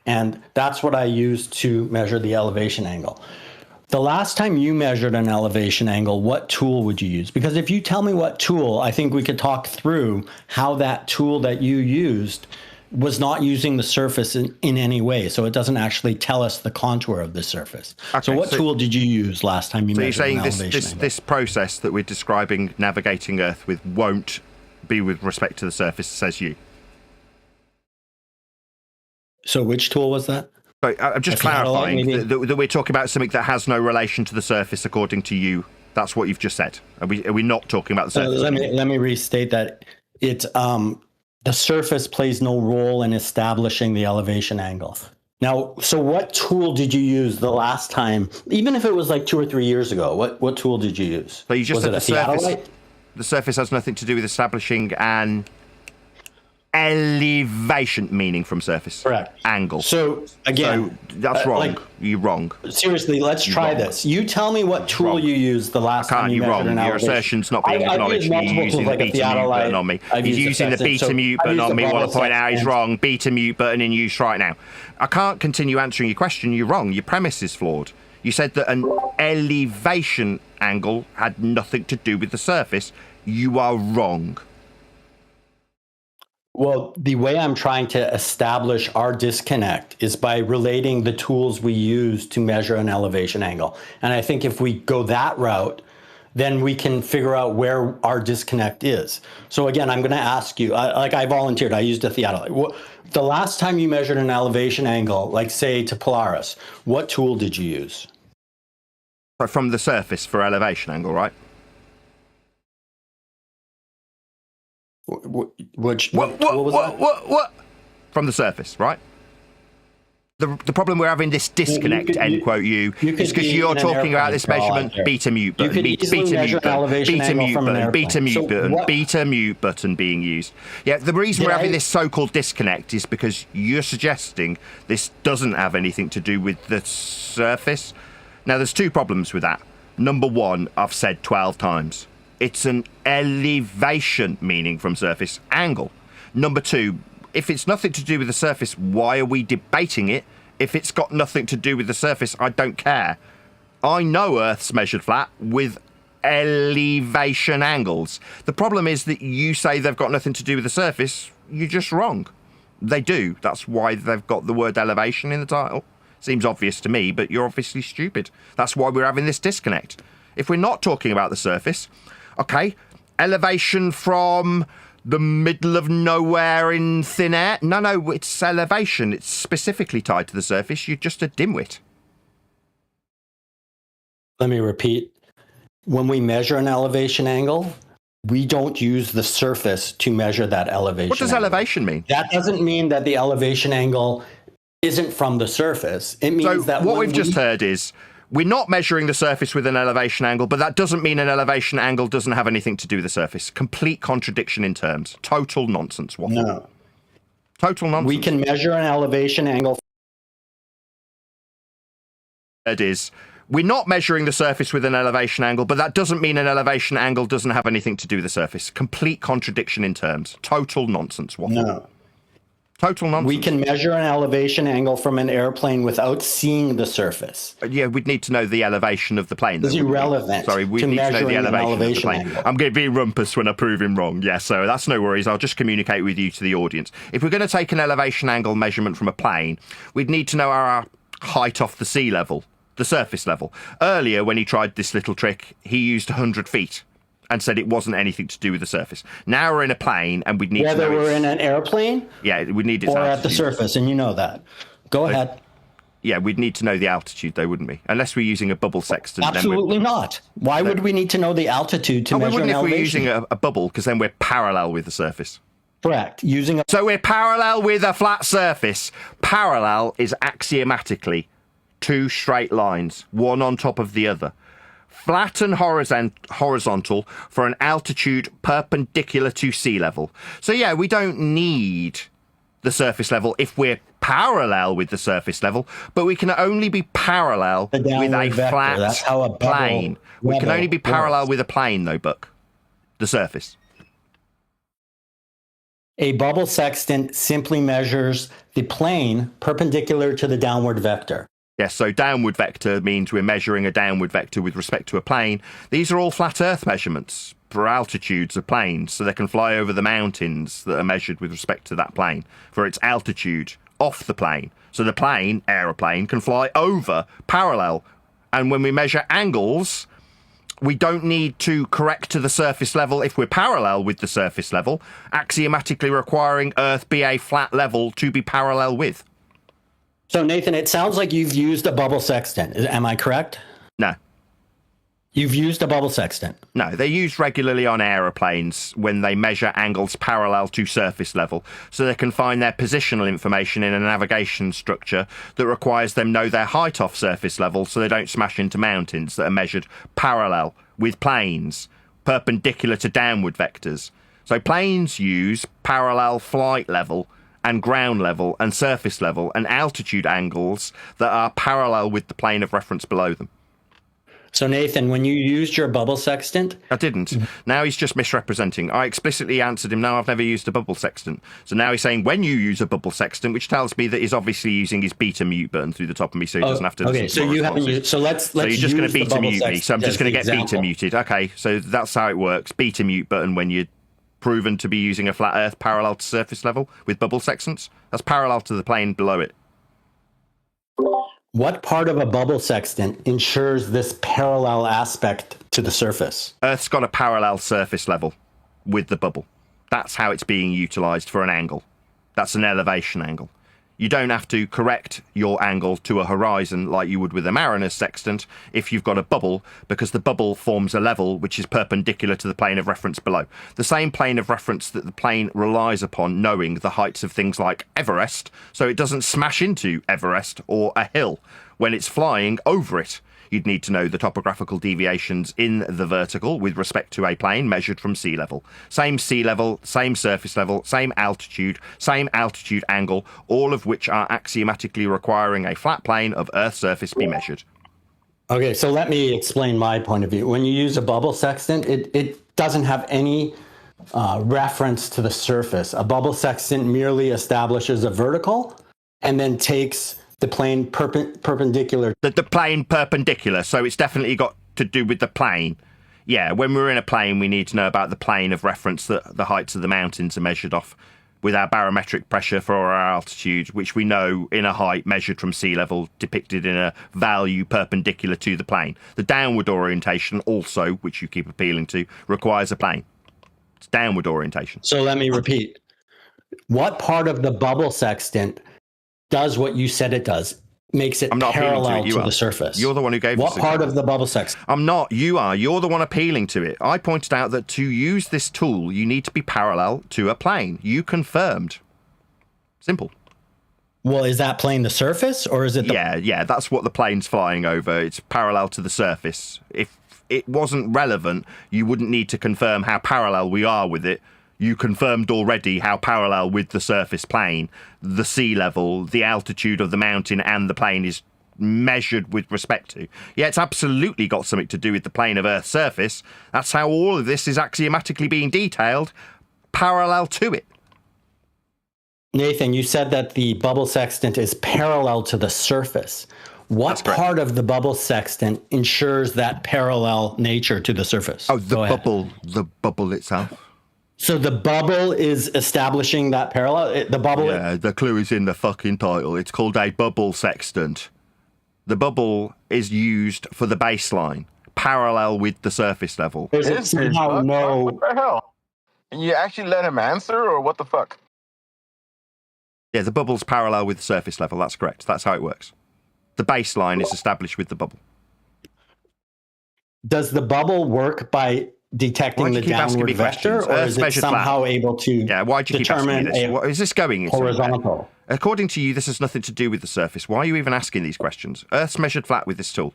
and that's what I used to measure the elevation angle. The last time you measured an elevation angle, what tool would you use? Because if you tell me what tool, I think we could talk through how that tool that you used was not using the surface in any way. So it doesn't actually tell us the contour of the surface. Okay, so what tool did you use last time you measured an elevation angle? So you're saying this process that we're describing navigating Earth with won't be with respect to the surface, says you? So which tool was that? I'm just clarifying that we're talking about something that has no relation to the surface, according to you. That's what you've just said. Are we not talking about the surface? Let me restate that. It's the surface plays no role in establishing the elevation angle. Now, so what tool did you use the last time, even if it was like 2 or 3 years ago? What tool did you use? So you just said the surface has nothing to do with establishing an elevation meaning from surface. Correct. Angle. So again, that's wrong. You're wrong. Seriously, let's try this. You tell me what tool you used the last time you measured an elevation. Your assertion's not being acknowledged. You're using the beta mute button on me. He's using the beta mute button on me. I want to point out he's wrong. Beta mute button in use right now. I can't continue answering your question. You're wrong. Your premise is flawed. You said that an elevation angle had nothing to do with the surface. You are wrong. Well, the way I'm trying to establish our disconnect is by relating the tools we use to measure an elevation angle. And I think if we go that route, then we can figure out where our disconnect is. So again, I'm going to ask you, like I volunteered, I used a theodolite. The last time you measured an elevation angle, like say to Polaris, what tool did you use? From the surface for elevation angle, right? What from the surface, right? The problem we're having this disconnect, end quote you, is because you're talking about this measurement beta mute button, beta mute button, beta mute button being used. Yeah, the reason we're having this so-called disconnect is because you're suggesting this doesn't have anything to do with the surface. Now, there's two problems with that. Number one, I've said 12 times. It's an elevation meaning from surface angle. Number two, if it's nothing to do with the surface, why are we debating it? If it's got nothing to do with the surface, I don't care. I know Earth's measured flat with elevation angles. The problem is that you say they've got nothing to do with the surface. You're just wrong. They do. That's why they've got the word elevation in the title. Seems obvious to me, but you're obviously stupid. That's why we're having this disconnect. If we're not talking about the surface, okay, elevation from the middle of nowhere in thin air? No, it's elevation. It's specifically tied to the surface. You're just a dimwit. Let me repeat. When we measure an elevation angle, we don't use the surface to measure that elevation. What does elevation mean? That doesn't mean that the elevation angle isn't from the surface. It means that what we've just heard is we're not measuring the surface with an elevation angle, but that doesn't mean an elevation angle doesn't have anything to do with the surface. Complete contradiction in terms. Total nonsense. Waffle. No. Total nonsense. We can measure an elevation angle. It is. We're not measuring the surface with an elevation angle, but that doesn't mean an elevation angle doesn't have anything to do with the surface. Complete contradiction in terms. Total nonsense. Waffle. No. Total nonsense. We can measure an elevation angle from an airplane without seeing the surface. Yeah, we'd need to know the elevation of the plane. It's irrelevant. Sorry, we need to know the elevation of the plane. Angle. I'm going to be rumpus when I prove him wrong. Yeah, so that's no worries. I'll just communicate with you to the audience. If we're going to take an elevation angle measurement from a plane, we'd need to know our height off the sea level, the surface level. Earlier, when he tried this little trick, he used 100 feet. And said it wasn't anything to do with the surface. Now we're in a plane, and we'd need to know whether we're in an airplane. Yeah, we'd need its altitude. At the surface, and you know that. Go ahead. Yeah, we'd need to know the altitude, though, wouldn't we? Unless we're using a bubble sextant. Absolutely not. Why would we need to know the altitude to measure an elevation? If we're using a bubble, because then we're parallel with the surface. Correct. So we're parallel with a flat surface. Parallel is axiomatically two straight lines, one on top of the other. Flat and horizontal for an altitude perpendicular to sea level. So yeah, we don't need the surface level if we're parallel with the surface level, but we can only be parallel with a flat That's how a plane. We can only be parallel with a plane, though, Buck. The surface. A bubble sextant simply measures the plane perpendicular to the downward vector. Yes, so downward vector means we're measuring a downward vector with respect to a plane. These are all flat Earth measurements for altitudes of planes, so they can fly over the mountains that are measured with respect to that plane for its altitude off the plane. So the plane, aeroplane, can fly over parallel. And when we measure angles, we don't need to correct to the surface level if we're parallel with the surface level, axiomatically requiring Earth be a flat level to be parallel with. So, Nathan, it sounds like you've used a bubble sextant. Am I correct? No. You've used a bubble sextant? No, they're used regularly on aeroplanes when they measure angles parallel to surface level, so they can find their positional information in a navigation structure that requires them know their height off surface level so they don't smash into mountains that are measured parallel with planes, perpendicular to downward vectors. So planes use parallel flight level and ground level and surface level and altitude angles that are parallel with the plane of reference below them. So, Nathan, when you used your bubble sextant... I didn't. Now he's just misrepresenting. I explicitly answered him, no, I've never used a bubble sextant. So now he's saying, when you use a bubble sextant, which tells me that he's obviously using his beta mute button through the top of me, so he doesn't have to... Okay, so you haven't used... So let's you're just going to use the beta bubble mute me, so I'm just going to get example. beta muted. Okay, so that's how it works. Beta mute button when you're proven to be using a flat Earth parallel to surface level with bubble sextants. That's parallel to the plane below it. What part of a bubble sextant ensures this parallel aspect to the surface? Earth's got a parallel surface level with the bubble. That's how it's being utilised for an angle. That's an elevation angle. You don't have to correct your angle to a horizon like you would with a mariner's sextant if you've got a bubble, because the bubble forms a level which is perpendicular to the plane of reference below. The same plane of reference that the plane relies upon knowing the heights of things like Everest, so it doesn't smash into Everest or a hill when it's flying over it. You'd need to know the topographical deviations in the vertical with respect to a plane measured from sea level. Same sea level, same surface level, same altitude angle, all of which are axiomatically requiring a flat plane of Earth's surface be measured. Okay, so let me explain my point of view. When you use a bubble sextant, it doesn't have any reference to the surface. A bubble sextant merely establishes a vertical and then takes the plane perpendicular. The plane perpendicular, so it's definitely got to do with the plane. Yeah, when we're in a plane, we need to know about the plane of reference that the heights of the mountains are measured off with our barometric pressure for our altitude, which we know in a height measured from sea level, depicted in a value perpendicular to the plane. The downward orientation also, which you keep appealing to, requires a plane. It's downward orientation. So let me repeat. What part of the bubble sextant does what you said it does? Makes it parallel to the surface. You're the one who gave what part of the bubble sextant? I'm not. You are. You're the one appealing to it. I pointed out that to use this tool, you need to be parallel to a plane. You confirmed. Simple. Well, is that plane the surface, or is it the... Yeah, that's what the plane's flying over. It's parallel to the surface. If it wasn't relevant, you wouldn't need to confirm how parallel we are with it. You confirmed already how parallel with the surface plane, the sea level, the altitude of the mountain and the plane is measured with respect to. Yeah, it's absolutely got something to do with the plane of Earth's surface. That's how all of this is axiomatically being detailed, parallel to it. Nathan, you said that the bubble sextant is parallel to the surface. What part of the bubble sextant ensures that parallel nature to the surface? Oh, the bubble itself. So the bubble is establishing that parallel? The bubble... Yeah, the clue is in the fucking title. It's called a bubble sextant. The bubble is used for the baseline, parallel with the surface level. What the hell? And you actually let him answer, or what the fuck? Yeah, the bubble's parallel with the surface level. That's correct. That's how it works. The baseline is established with the bubble. Does the bubble work by detecting the downward vector, or is it somehow able to determine what is this going into? Horizontal. According to you, this has nothing to do with the surface. Why are you even asking these questions? Earth's measured flat with this tool.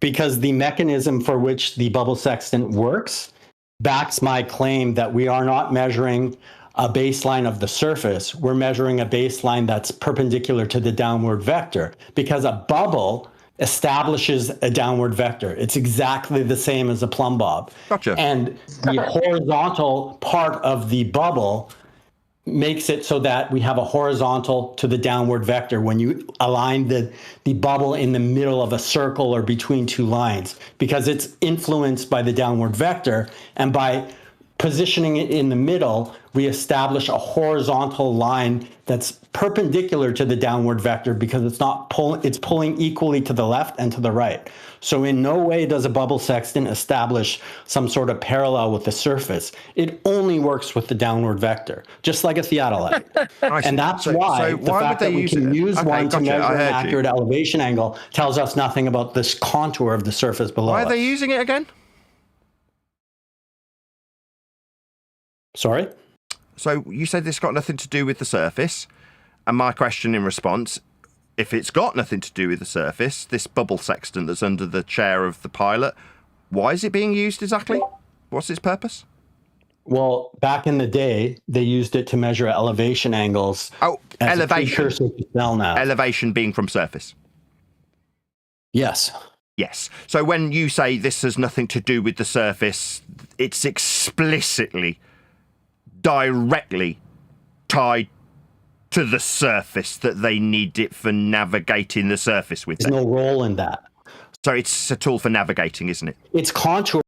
Because the mechanism for which the bubble sextant works backs my claim that we are not measuring a baseline of the surface, we're measuring a baseline that's perpendicular to the downward vector, because a bubble establishes a downward vector. It's exactly the same as a plumb bob. Gotcha. And the horizontal part of the bubble makes it so that we have a horizontal to the downward vector when you align the bubble in the middle of a circle or between two lines, because it's influenced by the downward vector. And by positioning it in the middle, we establish a horizontal line that's perpendicular to the downward vector, because it's pulling equally to the left and to the right. So in no way does a bubble sextant establish some sort of parallel with the surface. It only works with the downward vector, just like a theodolite. And that's why the fact that we can use one to measure an accurate elevation angle tells us nothing about this contour of the surface below us. Why are they using it again? Sorry? So you said this got nothing to do with the surface, and my question in response, if it's got nothing to do with the surface, this bubble sextant that's under the chair of the pilot, why is it being used exactly? What's its purpose? Well, back in the day, they used it to measure elevation angles. Oh, elevation. Nav. Elevation being from surface. Yes. Yes. So when you say this has nothing to do with the surface, it's explicitly, directly tied to the surface, that they need it for navigating the surface with. There's no role in that. So it's a tool for navigating, isn't it? It's contour